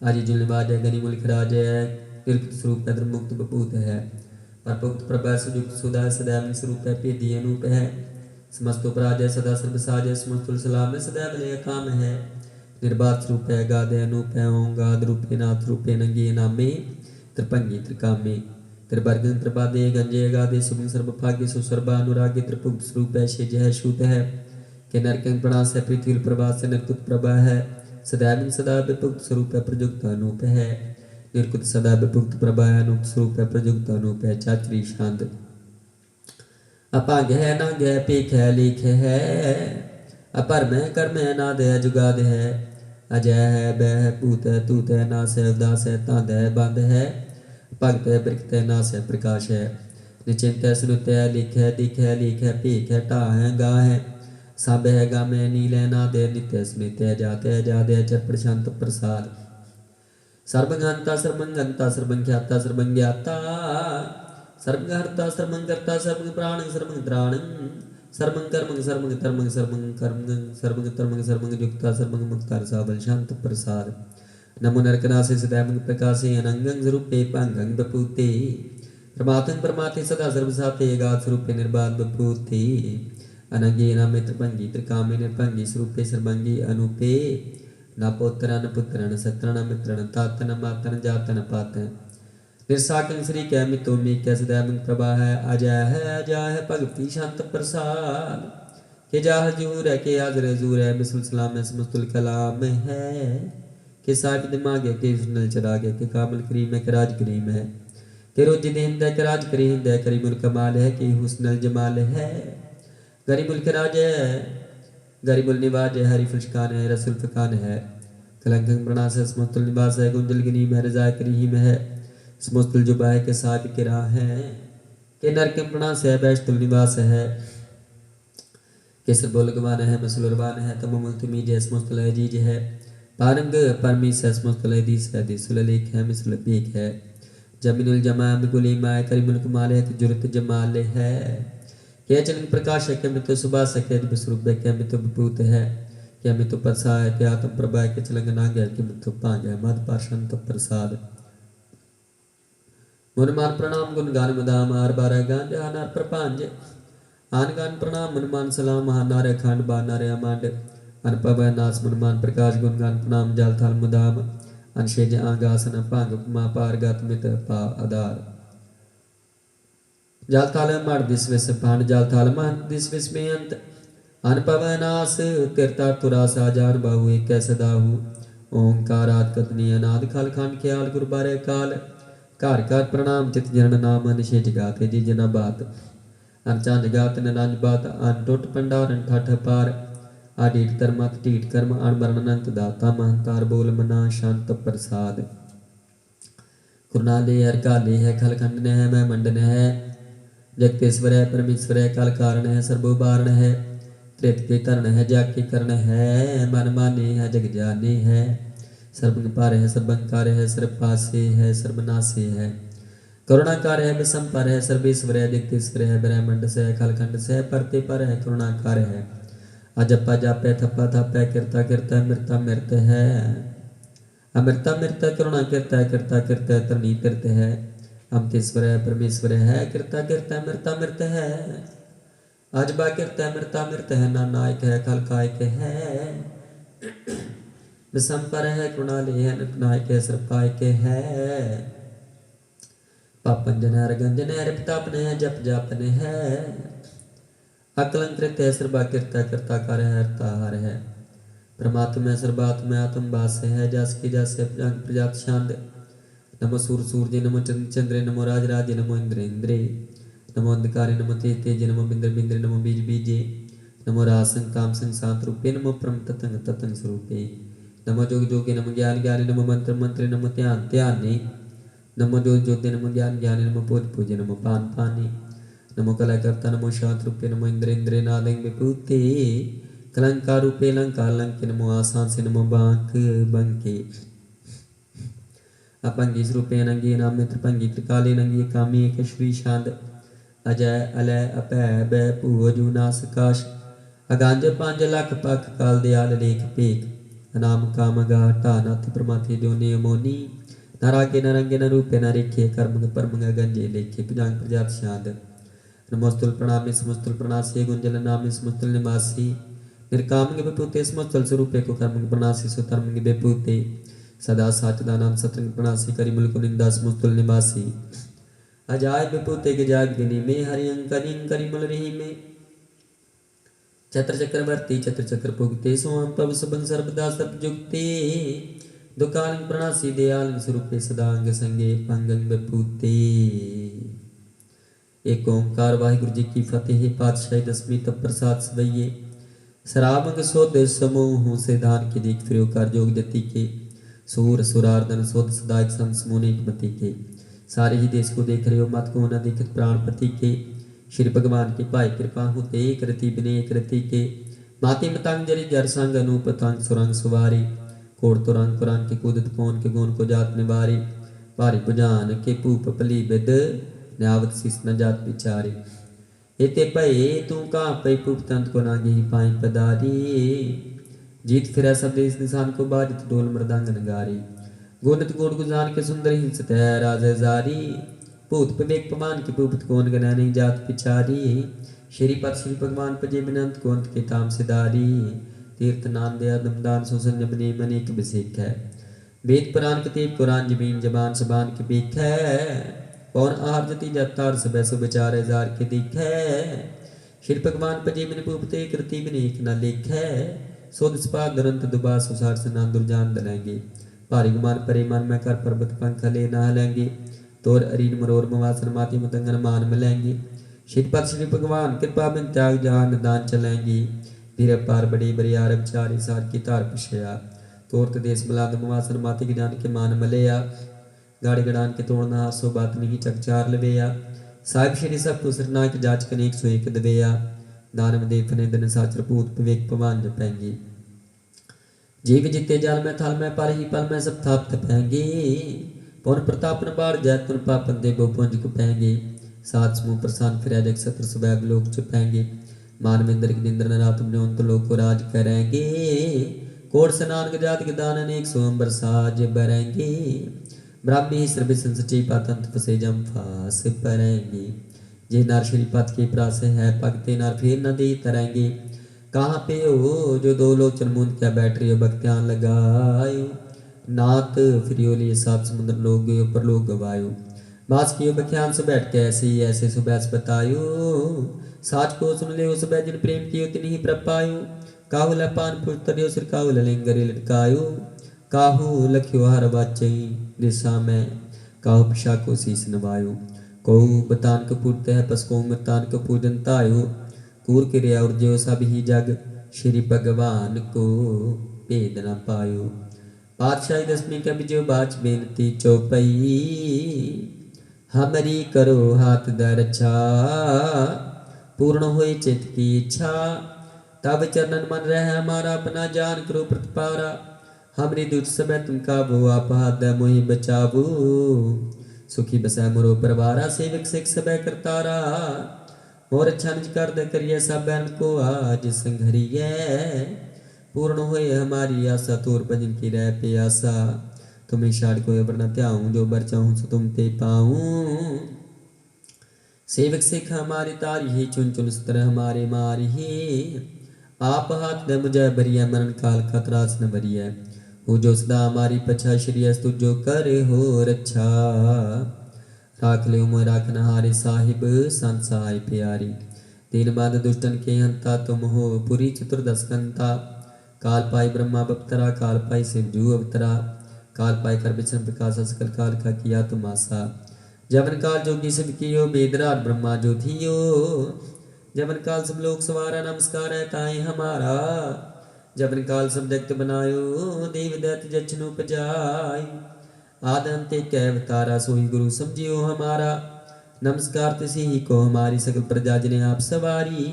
आजीजुल निवाज है गनीमुल खराज है निर्कुत स्वरूप है मुक्त बपूत है परपुक्त प्रभा सुजुक्त सुधा सदैव स्वरूप है पेदी अनूप है समस्त उपराज है सदा सर्वसाज है समस्तुल सलाम है सदैव ले काम है निर्बाध स्वरूप है गादे अनूप है ओंगाद रूपे नाथ रूपे नंगे नामे त्रिपंगी त्रिकामे त्रिवर्गन त्रिपादे गंजे गादे सुमिंग सर्वभाग्य सुसर्वा अनुरागी त्रिपुक्त स्वरूप है शेज है शुद्ध है कि नरकंग प्रणास है पृथ्वी प्रभास से निर्कुत प्रभा है सदैव सदा विपुक्त स्वरूप है प्रयुक्त अनूप है निर्कुत सदा विपुक्त प्रभा है अनूप स्वरूप है प्रयुक्त अनूप है चाचरी शांत अपांग है नांग है पेख है लेख है अपर में कर्म है नाद है जुगाद है अजय है बह है भूत है तूत है नास है उदास है तंद है बंद है भगत है बिरकत है नास है प्रकाश है निचिंत है सुनत है लिख है दिख है लीख है भीख है टा है गा है सब है गा में नील है नाद है नित्य स्मृत है जाते है जादे है चर प्रशांत प्रसाद सर्वज्ञाता सर्वज्ञता सर्वज्ञाता सर्वज्ञाता सर्वहर्ता सर्वकर्ता सर्वं प्राण सर्वं त्राण सर्वं कर्म सर्वं धर्म सर्वं कर्म सर्वं कर्म सर्वं युक्ता सर्वं मुक्ता साबल शांत प्रसाद नमो नरकनासे सदैव प्रकाशे अनंगं स्वरूपे पांगं बपूते प्रमातं परमाते सदा सर्वसाते गात स्वरूपे निर्बाध बपूते अनंगे न मित्र भंगी त्रिकामे निर्भंगी स्वरूपे सर्वंगी अनुपे न पुत्र न पुत्र न सत्र न मित्र न तात न मात न जात न पात निर्साकं श्री कै मितो में कै सदैव प्रभा है अजय है भगवती शांत प्रसाद के जाह जूर है के हाजर जूर है बिस्मिल सलाम है समस्तुल कलाम है के साहिब दिमाग है के सुनल चराग है के कामल करीम है के राज करीम है के रोज देंद है के राज करीम है करीमुल कमाल है के हुस्नल जमाल है गरीबुल कराज है गरीबुल निवाज है हरी फुशकान है रसुल फकान है कलंकं प्रणास है समस्तुल निवास है गुंजल गनीम है रजा करीम है समस्तुल जुबा है के साहिब के राह है के नरकं प्रणास है बैष्टुल निवास है केसर बोलगवान है मसुलरवान है तममुल तुमीज है समस्तुल अजीज है पारंग परमीस है समस्तुल हदीस है दिसुल लेख है मिसल पीक है जमीनुल जमा बिगुली माय करीमुल कमाल है जुरत जमाल है के चलन प्रकाश है के मित सुबास है के स्वरूप है के मित विभूत है के मित प्रसाद है के आत्म प्रभा है के चलंग नाग है के मित पांग है मद पाशंत प्रसाद मुनमान प्रणाम गुण गान मदाम आर बारह गान जहानार प्रपांज आन गान प्रणाम मुनमान सलाम हानारे खंड बानारे अमांड अनपव नास मुनमान प्रकाश गुण गान प्रणाम जाल थाल मुदाम अनशेज आगासन पांग उपमा पार गत मित पा आधार जाल थाल मार दिस विस भांड जाल थाल मान दिस विस में अंत अनपव नास तीर्था तुरा साजान बाहु एक सदाहु ओंकारात कतनी अनाद खाल खंड ख्याल गुरबारे काल घर घर प्रणाम चित जन नाम निशे जगाते जी जना बात अनचान जगात नंज बात अन टुट पंडारन ठठ पार आडीट धर्मत टीट कर्म अणमरण अनंत दाता महंतार बोल मना शांत प्रसाद कुरनाले अर्काले है खल खंडन है मैं मंडन है जगतेश्वर है परमेश्वर है काल कारण है सर्वोबारण है त्रित के तरण है जाग के करण है मन माने है जग जाने है सर्वंकार है सर्वंकार है सर्वपासे है सर्वनाशे है करुणाकार है विसंपर है सर्वेश्वर है दिक्तेश्वर है ब्रह्मंड से है खलखंड से है परते पर है करुणाकार है अजपा जापे थप्पा थप्पे किरता किरता मृता मृत है अमृता मृता करुणा किरता किरता किरता तरनी तीर्थ है अमतेश्वर है परमेश्वर है किरता किरता मृता मृत है अजबा किरता मृता मृत है नायक है खलकायक है विसंपर है कृणाले है नायक है सर्पायक है पापंजन है रगंजन है रिपतापन है जप जापन है अकलंकृत है सर्वा किरता करता कर है हरताहार है परमात्मा है सर्वात्मा आत्म वास है जस की जस प्रजात शांत नमो सूर सूर्य नमो चंद्र चंद्र नमो राज राज नमो इंद्र इंद्रे नमो अंधकारे नमो तेज तेज नमो बिंद्र बिंद्र नमो बीज बीजे नमो रासंग ताम संग शांत रूपे नमो परम ततंग ततंग स्वरूपे नमो जोग जोगे नमो ज्ञान ज्ञानी नमो मंत्र मंत्र नमो ध्यान ध्यानी नमो जोग जोगे नमो ज्ञान ज्ञानी नमो पूज पूजे नमो पान पानी नमो कलाकर्ता नमो शांत रूपे नमो इंद्र इंद्रे नादंग विभूते कलंकार रूपे लंकार लंके नमो आसान से नमो बांक बंके अपंगी रूपे नंगी नाम मित्र पंगी त्रिकाले नंगी कामी एक श्री शांत अजय अलय अपै बै पूजु नास काश अगांज 5 लाख पख काल दयाल लेख पेक नाम काम गाटा नाथ प्रमाथे जो नियमोनी नारागे नरंगे न रूपे न रेखे कर्म परम गंजे लेखे पुजांग प्रजात शांत नमोस्तुल प्रणामी समस्तुल प्रणासी गुंजल नामी समस्तुल निवासी निर्काम विभूते समस्तुल स्वरूपे को कर्म प्रणासी सुतर्म विभूते सदा साचदानाम सत्रंग प्रणासी करिमुल को निंदा समस्तुल निवासी अजाय विभूते के जागदिनी में हरियंकरिं करिमुल रही में छत्र चक्रवर्ती छत्र चक्र पुगते सोम पव सबं सर्वदा सर्वजुक्ते दुकान प्रणासी दयाल स्वरूपे सदांग संगे पंगंग विभूते एक ओंकार वाहिगुरु जी की फतेह पातशाही 10वीं तप प्रसाद सवैये सराबंग सुध समूह से धान की दीख फिर कर जोग जति के सूर सुरार्दन सुध सदायक संत समूह मति के सारे ही देश को देख रहे हो मत को न देखत प्राण पति के श्री भगवान की पाई कृपा हो ते कृति बिने कृति के माति मतंग जरी जर संग अनूप तंग सुरंग सुवारी कोड़ तुरंग कुरंग के कूदत कौन के गुण को जात निवारी भारी बुझान के पूप पली बिद न्यावत शिष न जात बिचारी एते पए तू का पे पूप तंत को नागे ही पाई पदारी जीत फिरा सब देश निशान को बाजित ढोल मृदंग नगारी गुणत गुण गुजान के सुंदर हिंसत है राज जारी भूत पवेक पमान के पूपत कौन गना नहीं जात पिचारी श्रीपद श्री भगवान पजे बिनंत को अंत के ताम सिदारी तीर्थ नाम दया दमदान सुसन जबने मन एक बिसेक है वेद पुराण कतीब कुरान जमीन जबान सबान के बीख है कौन आहार जति जतार सब सो विचार जार के दिख है श्री भगवान पजे बिन पूपते कृति बिन एक न लिख है सोद स्पा दुरंत दुबा सुसार से नाम दुर्जान दलेंगे भारी गुमान परे मन में कर पर्वत पंख ले ना हलेंगे तोर अरीन मरोर मवासन माती मतंगन मान मिलेंगे श्रीपद श्री भगवान कृपा बिन त्याग जहान दान चलेंगी धीरे पार बड़ी बड़ी आरब चारी सार की तार पिछया तोरत देश मलाद मवासन माती के जान के मान मलेया गाड़ी गड़ान के तोड़ना हासो बात नहीं चकचार लवेया साहिब श्री सब तो सरना की जाच कनेक सो एक दवेया दानव देव ने दिन साचर पूत पवेक पवान जपेंगे जीव जिते जल में थल में पर ही पल में सब थाप थपेंगे पौन प्रताप न बाढ़ जैतुन पापन दे गो पुंज कुपेंगे सात समूह प्रसान फिर जग सत्र सुबैग लोग चुपेंगे मानवेंद्र की निंद्र न रात तो लोग को राज करेंगे कोट स्नान गजात के दान अनेक सोमबर साज बरेंगे ब्राह्मी सर्व सच्ची पातंत फसे जम फास परेंगे जे नार श्रीपद के प्रास है भगते नार फिर न दे तरेंगे कहाँ पे हो जो दो लोचन मुंद क्या बैटरी भक्त्यान लगायो नात फिरियो लिए सात समुद्र लोग ऊपर लोग गवायो बास कियो बख्यान से बैठ के ऐसे ही ऐसे सुबह बतायो साच को सुन ले उस जिन प्रेम कियो तिन ही प्रपायो काहू लपान पुस्तरियो सिर काहू ललेंगरे लटकायो काहू लखियो हर बाचई दिशा में काहू पिशा को शीस नवायो कहू बतान को पूजते है पस को मतान को पूजन तायो कूर क्रिया और जो सब ही जग श्री भगवान को भेद न पायो पातशाही दसवीं कवि जो बाच बेनती चौपई हमारी करो हाथ दरछा पूर्ण हुई चित की इच्छा तब चरणन मन रहे हमारा अपना जान करो प्रतिपारा हमरी दुष्ट समय तुम काबू आप हाथ मोहि बचाबू सुखी बसै मोरो परवारा सेवक सिख समय करतारा मोर छंज कर दे करिए सब बहन को आज संघरिए पूर्ण हुए हमारी आशा तोर भजन की रह प्यासा तुम्हें शाड़ को अबर न त्याऊं जो बर चाहूं सो तुम ते पाऊं सेवक सिख हमारी तारी ही चुन चुन स्तर हमारे मारी ही आप हाथ दे मुझे बरिया मरण काल का त्रास न बरिया हो जो सदा हमारी पछा श्री अस्तु जो करे हो रक्षा राख ले मोह राखन हारे साहिब संसाय प्यारी तीन बाद दुष्टन के हंता तुम हो पुरी चतुर्दश कंता काल पाई ब्रह्मा बप्तरा काल पाई शिवजू अवतरा काल पाई कर बिचन प्रकाश सकल काल का किया तुम आशा जवन काल जोगी सब कियो बेदरार ब्रह्मा जो थियो जवन काल सब लोग सवारा नमस्कार है ताई हमारा जवन काल सब जगत बनायो देव दैत जचन उपजाय आदंते कैवतारा सोई गुरु समझियो हमारा नमस्कार तिसी ही को हमारी सकल प्रजा जिने आप सवारी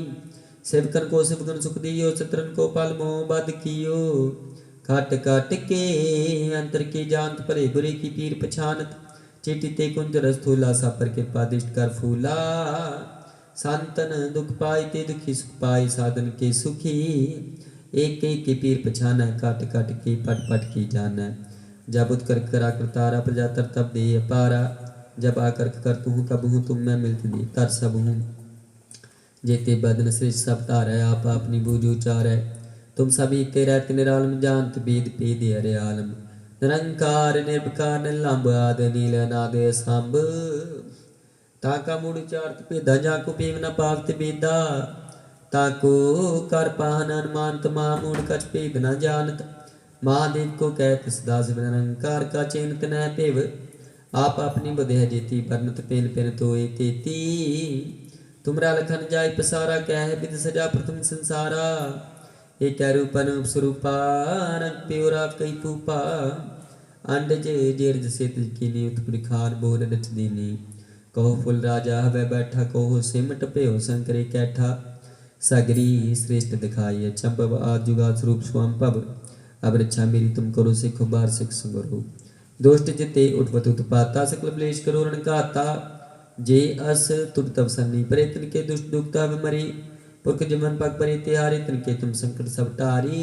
सेवकन को शिवगुण सुख दियो चित्रन को पल मोह बद कियो काट काट के अंतर के जानत परे बुरे की पीर पछानत चेटी ते कुंज रस्थूला सापर के पादिष्ट कर फूला संतन दुख पाई ते दुखी सुख पाई साधन के सुखी एक एक के पीर पछाना काट काट के पट पट की जाना जब उत्कर करा करतारा प्रजा तर तब दे पारा जब आकर कर तू कब हूँ तुम मैं मिलती दी तर सब हूँ जेते बदन श्रेष्ठ सब तार है आप अपनी बूझ उचार है तुम सभी के रहते निरालम जानत वेद पेद अरे आलम निरंकार निर्विकार निलंब आद नील नाद सांब ताका मूड चार्त पे धजा को पेम न पावत बेदा ताको कर पाहन अनुमान तमा मूड कछ पेद न जानत महादेव को कहत सदा शिव निरंकार का चेन तनय पेव आप अपनी बदेह जेती बरनत पेन पेन तो तेती तुमरा लखन जाय पसारा क्या है विद सजा प्रथम संसारा एक रूपन स्वरूपा रंग प्योरा कई पूपा अंड जे जेरज सेत कीनी उत्पुर खान बोर नच दीनी कहो फुल राजा हवै बैठा कहो सिमट प्यो शंकरे कैठा सगरी श्रेष्ठ दिखाई चंपव आजुगा स्वरूप स्वंपव अब रक्षा मेरी तुम करो सिख बार सिख सुगरो दोष्ट जिते उठवत उत्पाता सकल क्लेश करो रणघाता जे अस तुर तव सन्नी परे तिनके दुष्ट दुखता मरी पुरख जमन पग परे तिहारी तिनके तुम संकट सब टारी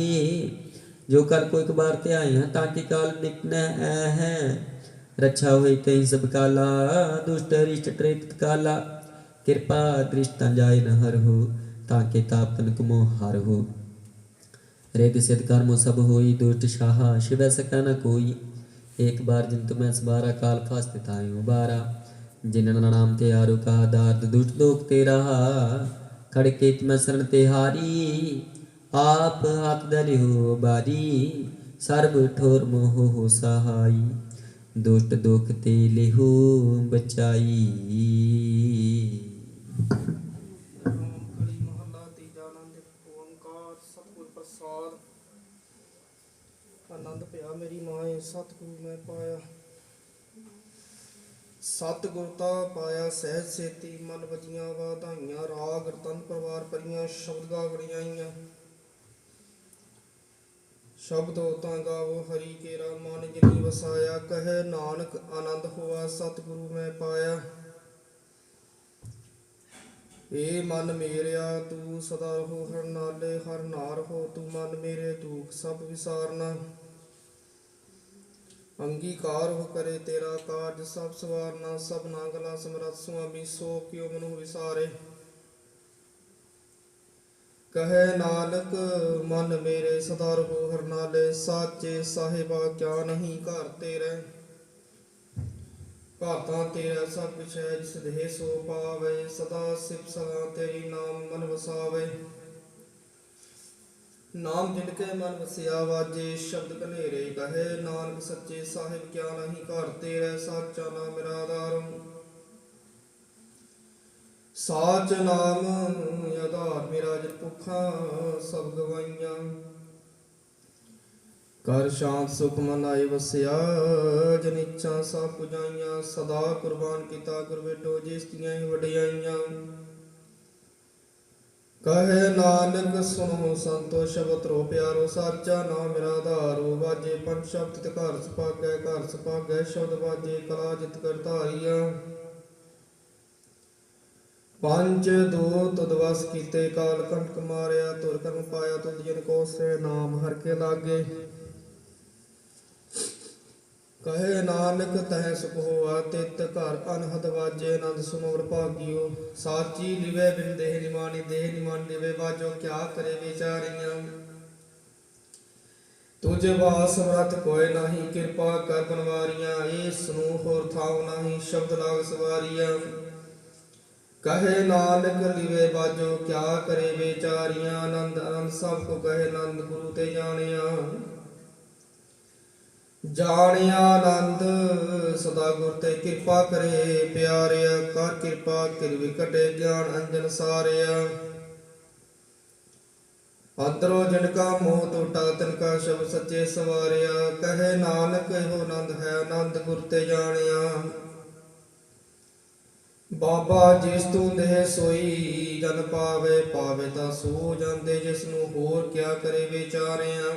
जो कल को एक बार ते आए हैं ताकि काल निकन है रक्षा हुई कहीं सब काला दुष्ट अरिष्ट त्रेत काला कृपा दृष्ट जाय न हर हो ताके ताप तनक मोह हार हो रेत सिद्ध कर्मो सब होई दुष्ट शाहा शिव सका न कोई एक बार जिन तुम्हें सबारा काल फास्ट थाय उबारा जिन नाम ते आरु कहा दार्द दुष्ट दोख ते रहा खड़के तुम्हें शरण ते हारी आप हाथ दल हो बारी सर्व ठोर मोह हो सहाई दुष्ट दोख ते लिहो बचाई। कड़ी महला तीजा आनंद ओंकार सतगुर प्रसाद आनंद पिया मेरी माए सतगुरु मैं पाया सतगुर ता पाया सहज सेती मन वजियां वाधाइयां राग रतन परवार परियां शब्द गा गड़ियाइयां शब्द होता गावो हरि केरा मन जिनी वसाया कहे नानक आनंद हुआ सतगुरु मैं पाया ए मन मेरिया तू सदा रहो हर नाले हर नार हो तू मन मेरे दुख सब विसारना अंगीकार हो करे तेरा कार्य सब सवारना सब नागला समरथ सुआमी सो क्यों मनु विसारे कहे नानक मन मेरे सदा रहो हर नाले साचे साहिबा क्या नहीं घर तेरे घाता तेरा सब कुछ है जिस देह सो पावे सदा सिप सदा तेरी नाम मन वसावे नाम जिनके मन वसिया वाजे शब्द कनेरे कहे नानक सच्चे साहिब क्या नहीं घर तेरे साचा नाम मेरा आधार साच नाम आधार मेरा जिन भुखा सब गवाइयां कर शांत सुख मन आए वसिया जन इच्छा सब पुजाइयां सदा कुर्बान किता गुर बेटो जिसतियां वडियाइयां कहे नानक सुनो संतो शब्द रो प्यारो साचा नाम मेरा आधारो वाजे पंच शब्द घर सपागै शब्द वाजे कला जित कर धारिया पंच दो तुद वस कीते काल कंटक मारिया तुर कर्म पाया तुद जिन को से नाम हर के लागे कहे नानक तह सुख होआ तित घर अनहद वाजे आनंद सुनोर भागियो साची लिवे बिन देह निमान लिवे वाजो क्या करे विचारियां तुझ वास व्रत कोय नाही कृपा कर बनवारियां ए सुनो होर थाव नाही शब्द लाग सवारियां कहे नानक लिवे बाजो क्या करे बेचारियां आनंद आनंद सब को कहे नंद गुरु ते जानिया जानिया आनंद सदा गुर ते कृपा करे प्यारिया कर कृपा किर विकटे ज्ञान अंजन सारिया अंदरों जिनका मोह टूटा तिनका शब्द सच्चे सवारिया कहे नानक हो आनंद है आनंद गुर ते जानिया बाबा जिस तू देह सोई जन पावे पावे ता सो जांदे जिसनु होर क्या करे विचारिया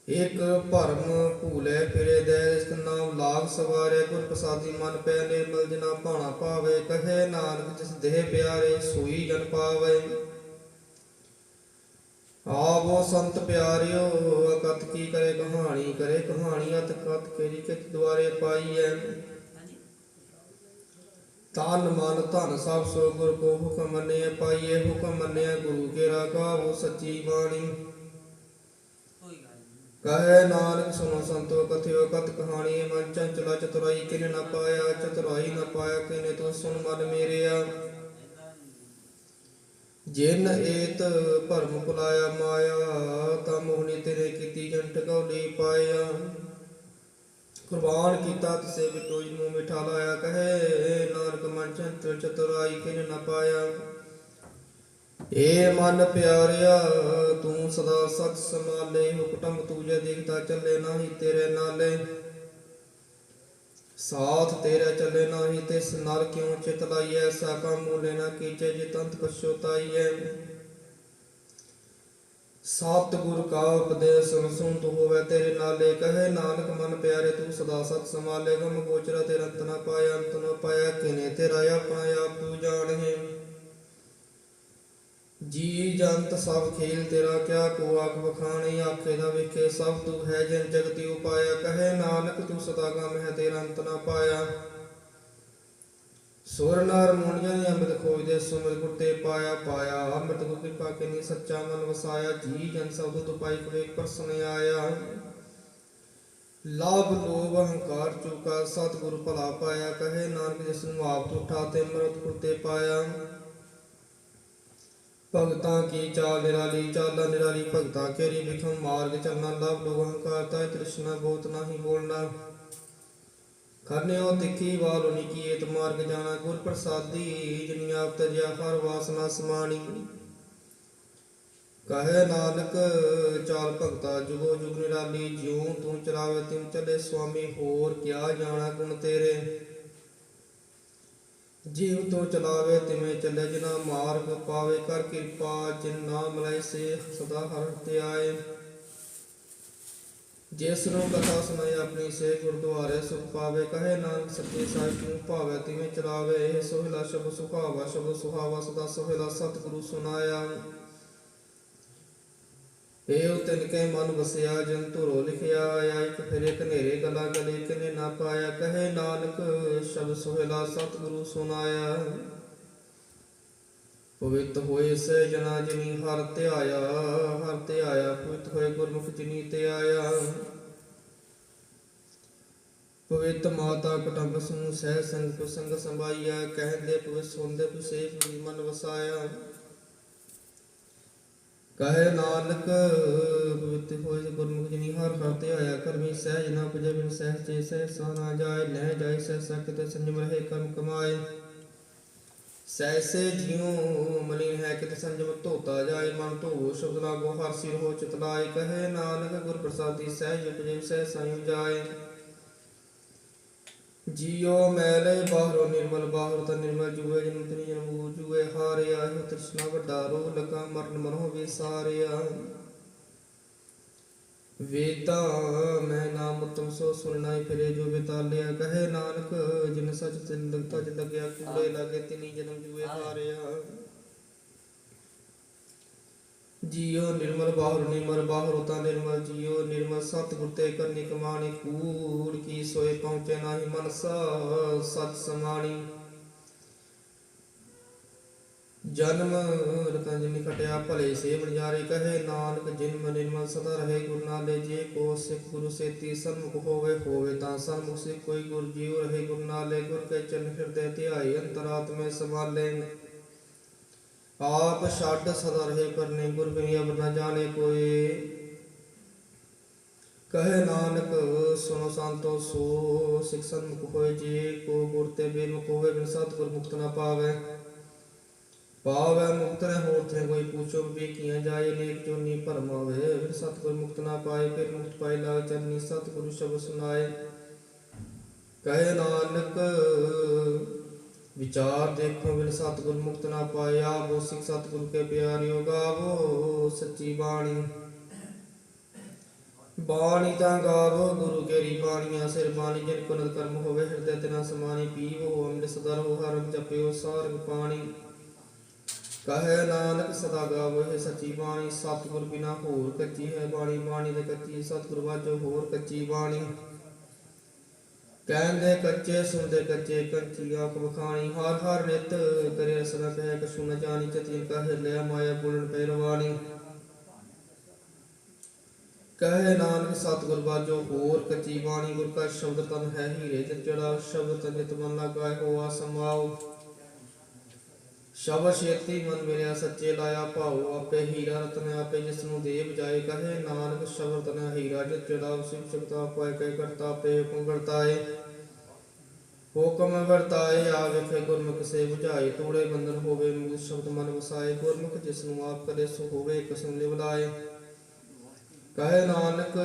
एक भरम भूले फिरे दे इसका नाम लाग सवारे गुर प्रसादी मन पै निर्मल जिना भाना पावे कहे नानक जिस देह प्यारे सोई जन पावे आवो संत प्यारियो अकत की करे कहानी अत कत केरी कित द्वारे पाई है तन मन धन सब सो गुर को हुक्म मने पाइए हुक्म मने गुरु के गावो सच्ची बाणी कहे नानक सुनो संतो कथयो कत कहानी मन चंचला चतुराई किने न पाया चतुराई न पाया किने तो सुन मन मेरिया जिन एत भरम भुलाया माया ता मोहनी तेरे कीती जंट गौली पाया कुर्बान कीता तिसे बिटोई मुँह मिठा लाया कहे नानक मन चंचल चतुराई किने न पाया ਏ ਮਨ ਪਿਆਰਿਆ ਤੂੰ ਸਦਾ ਸਤ ਸਮਾਲੇ, ਹੁਕਮ ਤੂਜੇ ਦੇਖਦਾ ਚੱਲੇ ਨਾਹੀ ਤੇਰੇ ਨਾਲੇ। ਸਾਥ ਤੇਰਾ ਚੱਲੇ ਨਾਹੀ ਤਿਸ ਨਰ ਕਿਉ ਚਿਤ ਲਾਈਐ, ਐਸਾ ਕੰਮ ਮੂਲੇ ਨਾ ਕੀਚੇ ਜਿਤ ਅੰਤ ਪਛੋਤਾਈਐ। ਸਤ ਗੁਰ ਕਾ ਉਪਦੇਸ਼ ਸੁਣ ਸੁਣ ਤੂੰ ਹੋਵੇ ਤੇਰੇ ਨਾਲੇ, ਕਹੇ ਨਾਨਕ ਮਨ ਪਿਆਰੇ ਤੂੰ ਸਦਾ ਸਤ ਸਮਾਲੇ। ਗਮ ਗੋਚਰਾ ਤੇਰਾ ਅੰਤ ਨਾ ਪਾਇਆ, ਅੰਤ ਨਾ ਪਾਇਆ ਕਿਨੇ ਤੇਰਾ ਆਪਣਾ ਆਪ ਤੂੰ ਜਾਣਹਿ। ਜੀ ਜੰਤ ਸਭ ਖੇਲ ਤੇਰਾ, ਕਿਆ ਕੋ ਆਖ ਬਖਾਣੀ, ਆਖੇ ਨਾ ਵੇਖੇ ਸਭ ਤੂੰ ਹੈ ਜਿਨ ਜਗਤੀ ਉਪਾਇਆ। ਕਹੇ ਨਾਨਕ ਤੂੰ ਸਦਾ ਗਮ ਹੈ ਤੇਰਾ ਅੰਤ ਨਾ ਪਾਇਆ। ਸੁਰ ਨਰ ਮੁਨੀਆਂ ਨੇ ਅੰਮ੍ਰਿਤ ਖੋਜਦੇ, ਸੁਮਰ ਗੁੱਟੇ ਪਾਇਆ ਪਾਇਆ। ਅੰਮ੍ਰਿਤ ਗੁਰ ਕਿਰਪਾ ਕਿਨੀ ਸੱਚਾ ਮਨ ਵਸਾਇਆ, ਜੀ ਜਨ ਸਭ ਤੁ ਪਾਈ ਕਵੇਕ ਪਰਸਨ ਆਇਆ। ਲਾਭ ਲੋਭ ਅਹੰਕਾਰ ਚੁਕਾ, ਸਤਿਗੁਰ ਭਲਾ ਪਾਇਆ। ਕਹੇ ਨਾਨਕ ਜਿਸ ਨੂੰ ਆਪ ਤੂੰ ਠਾਤੇ, ਅੰਮ੍ਰਿਤ ਗੁਰਤੇ ਪਾਇਆ। ਭਗਤਾਂ ਕੀ ਚਾਲ ਨਿਰਾਲੀ, ਚਾਲਾਂ ਨਿਰਾਲੀ ਭਗਤਾਂ ਕੇਰੀ। ਵਿਖਮ ਮਾਰਗ ਚੱਲਣਾ, ਲਾਭ ਲੋਭ ਅਹੰਕਾਰ ਤਾਇ ਤ੍ਰਿਸ਼ਨਾ, ਬਹੁਤ ਨਾਹੀ ਬੋਲਣਾ। ਖਰਨਿਓ ਤਿੱਖੀ ਵਾਲ ਨਿਕੀਏਤ, ਮਾਰਗ ਜਾਣਾ ਗੁਰ ਪ੍ਰਸਾਦੀ। ਜਿਨੀ ਆਪ ਤਜਿਆ ਹਰ ਵਾਸਨਾ ਸਮਾਣੀ। ਕਹੇ ਨਾਨਕ ਚਾਲ ਭਗਤਾ ਜੁਗੋ ਜੁਗ ਨਿਰਾਲੀ, ਜਿਉ ਤੂੰ ਚਲਾਵੇ ਤਿਉ ਚੱਲੇ ਸੁਆਮੀ। ਹੋਰ ਕਿਆ ਜਾਣਾ ਗੁਣ ਤੇਰੇ, ਜੀਵ ਤੂੰ ਚਲਾਵੇ ਤਿਵੇਂ ਚੱਲੇ। ਜਿਨਾ ਮਾਰਗ ਪਾਵੇ ਕਰ ਕਿਰਪਾ, ਜਿਨ ਨਾਮ ਲਏ ਸੇ ਸਦਾ ਹਰਿ ਤੇ ਆਏ। ਜਿਸ ਨੂੰ ਕਥਾ ਸੁਣਾਈ ਆਪਣੀ, ਸੇ ਗੁਰਦੁਆਰੇ ਸੁਖ ਪਾਵੇ। ਕਹੇ ਨਾਨਕ ਸੱਚੇ ਸਾਹਿਬ ਤੂੰ ਭਾਵੇ ਤਿਵੇਂ ਚਲਾਵੇ। ਇਹ ਸੋਹਿਲਾ ਸ਼ਬਦ ਸੁਹਾਵਾ, ਸ਼ਬਦ ਸੁਹਾਵਾ ਸਦਾ ਸੋਹਿਲਾ ਸਤਿਗੁਰੂ ਸੁਨਾਇਆ। ਇਹ ਤਿਨ ਕੇ ਮਨ ਵਸਿਆ, ਜਨ ਧੁਰੋ ਲਿਖਿਆ ਆਇਆ। ਇੱਕ ਫਿਰੇ ਕਨੇਰੇ ਗਲਾ ਗਲੇ, ਕਿਨੇ ਨਾ ਪਾਇਆ। ਕਹੇ ਨਾਨਕ ਸ਼ਬਦ ਸੋਹਿਲਾ ਸਤਿਗੁਰੂ ਸੁਨਾਇਆ। ਪਵਿੱਤ ਹੋਏ ਸੇ ਜਨਾ ਜਿਨੀ ਹਰਿ ਧਿਆਇਆ, ਹਰਿ ਧਿਆਇਆ। ਪਵਿੱਤ ਹੋਏ ਗੁਰਮੁਖ ਜਿਨੀ ਤੇ ਆਇਆ। ਪਵਿੱਤ ਮਾਤਾ ਕੁਟੰਬ ਸਮੂਹ ਸਹਿ ਸੰਗ ਸੰਗ ਸੰਭਾਈਆ। ਕਹਿੰਦੇ ਪਵਿੱਤ ਸੁਣਦੇ ਪੁਸੇਖ ਮਨ ਵਸਾਇਆ। ਕਹੇ ਨਾਨਕ ਪਵਿੱਤ ਹੋਏ ਗੁਰਮੁਖ ਜਿਨੀ ਹਰਿ ਹਰਿ ਧਿਆਇਆ। ਕਰਮੀ ਸਹਿਜ ਨਾ ਪੁਜੇ ਬਿਨ ਸਹਿਜ ਚੇ, ਸਹਿਸਾ ਨਾ ਜਾਏ ਨਹਿ ਜਾਏ। ਸਹਿਸਾ ਕਿਤੇ ਸੰਜਮ ਰਹੇ ਕਰਮ ਕਮਾਏ। ਸੈਸੇ ਜਿਉ ਮਲਿਨ ਹੈ ਕਿਤੇ ਸੰਜਮ ਧੋਤਾ ਜਾਏ। ਮਨ ਧੋਵੋ ਸ਼ਬਦ ਲਾਗੋ ਹਰ ਸਿਰ ਹੋ ਚਿਤ ਲਾਏ। ਕਹੇ ਨਾਨਕ ਗੁਰ ਪ੍ਰਸਾਦੀ ਸਹਿਜ ਉਪਜੇ ਸਹਿਸਾ ਜਾਏ। ਜੀਉ ਮੈਲੇ ਬਾਹਰੋਂ ਨਿਰਮਲ, ਬਾਹਰ ਤਾਂ ਨਿਰਮਲ ਜੂਏ। ਜਨਮ ਤਨੀ ਜਨਮ ਜੂਏ ਹਾਰਿਆ। ਤ੍ਰਿਸ਼ਨਾ ਵੱਡਾ ਰੋ ਲਗਾ, ਮਰਨ ਮਰੋ ਵਿਸਾਰਿਆ। ਵੇਦਾ ਮੈਂ ਨਾਮ ਉਤਮ ਸੋ ਸੁਣਨਾ, ਫਿਰੇ ਜੋ ਬਿਤਾਲਿਆ। ਕਹੇ ਨਾਨਕ ਜਿਨ ਸਚ ਤਿਨ ਲਗਤਾ, ਜਿ ਲੱਗਿਆ ਕੂੜੇ ਲਾਗੇ ਤਿਨੀ ਜਨਮ ਜੂਏ ਹਾਰਿਆ। ਜੀਉ ਨਿਰਮਲ ਬਾਹਰ ਨਿਰਮਲ, ਬਾਹਰ ਤਾਂ ਨਿਰਮਲ। ਜੀਉ ਨਿਰਮਲ ਸਤਿਗੁਰ ਤੇ ਕਰਨੀ ਕਮਾਣੀ। ਕੂੜ ਕੀ ਸੋਏ ਪਹੁੰਚੇ ਨਾਹੀ, ਮਨਸਾ ਸਚ ਸਮਾਣੀ। ਜਨਮ ਰਤਨ ਜਿਨੀ ਖਟਿਆ, ਭਲੇ ਸੇ ਬਨਜਾਰੇ। ਕਹੇ ਨਾਨਕ ਜਿਨ ਨਿਰਮਲ ਸਦਾ ਰਹੇ ਗੁਰ ਨਾਲੇ। ਜੇ ਕੋ ਸਿੱਖ ਗੁਰੂ ਸੇਤੀ ਸਨਮੁਖ ਹੋਵੇ, ਹੋਵੇ ਤਾਂ ਸਨਮੁਖ ਸਿੱਖ ਕੋਈ। ਗੁਰ ਜੀਉ ਰਹੇ ਗੁਰ ਨਾਲੇ, ਗੁਰ ਕੇ ਚਰਨ ਹਿਰਦੈ ਧਿਆਏ। ਅੰਤਰਾਤਮੇ ਸੰਭਾਲੇ ਆਪ ਛੱਡ ਸਦਾ ਰਹੇ ਪਰਨੇ। ਗੁਰ ਬਿਨਿ ਅਵਰ ਨ ਜਾਣੇ ਕੋਏ। ਕਹੇ ਨਾਨਕ ਸੁਨੋ ਸੰਤੋ ਸੋ ਸਿੱਖ ਸਨਮੁਖ ਹੋਏ। ਜੇ ਕੋ ਗੁਰ ਤੇ ਬੇਮੁਖ ਹੋਵੇ, ਬਿਨ ਸਤਿਗੁਰ ਮੁਕਤ ਨ ਪਾਵੇ। ਪਾਵੈ ਮੁਕਤ ਨ ਹੋਰ ਥੇ ਕੋਈ, ਪੁੱਛੋ ਵੇਖੀਆਂ ਜਾਏ। ਨੇਕ ਜੋਨੀ ਭਰਮ ਹੋਵੇ, ਫਿਰ ਸਤਿਗੁਰ ਮੁਕਤ ਨਾ ਪਾਏ। ਫਿਰ ਮੁਕਤ ਪਾਈ ਲਾਗ ਚਰਨੀ, ਸਤਿਗੁਰੂ ਸ਼ਬਦ ਸੁਨਾਏ। ਕਹੇ ਨਾਨਕ ਵਿਚਾਰ ਦੇਖੋ, ਬਿਨ ਸਤਿਗੁਰ ਮੁਕਤ ਨਾ ਪਾਏ। ਆਵੋ ਸਿੱਖ ਸਤਿਗੁਰ ਕੇ ਪਿਆਰਿਓ, ਗਾਵੋ ਸੱਚੀ ਬਾਣੀ। ਬਾਣੀ ਤਾਂ ਗਾਵੋ ਗੁਰੂ ਕੇਰੀ ਬਾਣੀਆਂ। ਸਿਰ ਬਾਣੀ ਜਿਨ ਕੁਨਤ ਕਰਮ ਹੋਵੇ, ਹਿਰਦੈ ਤਿਨਾ ਸਮਾਣੀ। ਪੀਵੋ ਅੰਮ੍ਰਿਤ ਸਦਾ ਰਹੋ, ਹਰਿ ਜਪਿਓ ਸਾਰੰਗ ਪਾਣੀ। ਕਹੇ ਨਾਨਕ ਸਦਾ ਗਾਵੋ ਇਹ ਸੱਚੀ ਬਾਣੀ। ਸਤਿਗੁਰ ਬਿਨਾ ਹੋਰ ਕੱਚੀ ਹੈ ਬਾਣੀ, ਬਾਣੀ ਤੇ ਕੱਚੀ। ਸਤਿਗੁਰ ਵਾਜੋ ਹੋਰ ਕੱਚੀ ਬਾਣੀ। ਕਹਿੰਦੇ ਕੱਚੇ ਸੁਣਦੇ ਕੱਚੇ, ਕੰਚੀ ਆਖ ਬਖਾਣੀ। ਹਰ ਹਰ ਨਿਤ ਕਰੇ ਰਸਨਾ, ਕਹਿ ਕਛੂ ਨ ਜਾਣੀ। ਚਤਿਨ ਕਾ ਹਿਰਲਿਆ ਮਾਇਆ, ਬੋਲਣ ਪੈ ਰਵਾਣੀ। ਕਹੇ ਨਾਨਕ ਸਤਿਗੁਰ ਵਾਜੋ ਹੋਰ ਕੱਚੀ ਬਾਣੀ। ਗੁਰ ਕਾ ਸ਼ਬਦ ਤਨ ਹੈ ਹੀਰੇ, ਜੜਾ ਸ਼ਬਦ ਤਨ ਨਿਤ ਮਨ ਲਗਾਏ। ਹੋਆ ਸਮਾਓ ਸ਼ਬਦ ਛੇਤੀ ਮਨ ਮਿਲਿਆ, ਸੱਚੇ ਲਾਇਆ ਭਾਉ। ਆਪੇ ਹੀਰਾ ਰਤਨ ਆਪੇ ਜਿਸ ਨੂੰ ਦੇ ਬਜਾਏ। ਕਹੇ ਨਾਨਕ ਸ਼ਬਦ ਤਨ ਹੀਰਾ, ਜਿਤ ਜੜਾ ਸਿਵ ਸ਼ਬਦਾ ਪਾਏ। ਕਹਿ ਕਰਤਾ ਆਪੇ ਹੁਕਮ ਵਰਤਾਏ। ਹੁਕਮ ਵਰਤਾਏ ਆਵੇਖੇ ਗੁਰਮੁਖ ਸੇ ਬੁਝਾਏ ਤੋੜੇ ਬੰਧਨ ਹੋਵੇ ਮੂਲ ਸ਼ਬਦ ਮਨ ਵਸਾਏ ਗੁਰਮੁਖ ਜਿਸ ਨੂੰ ਆਪ ਕਰੇ ਸੋ ਹੋਵੇ ਕਸਮ ਲਿਵਲਾਏ ਕਹੇ ਨਾਨਕ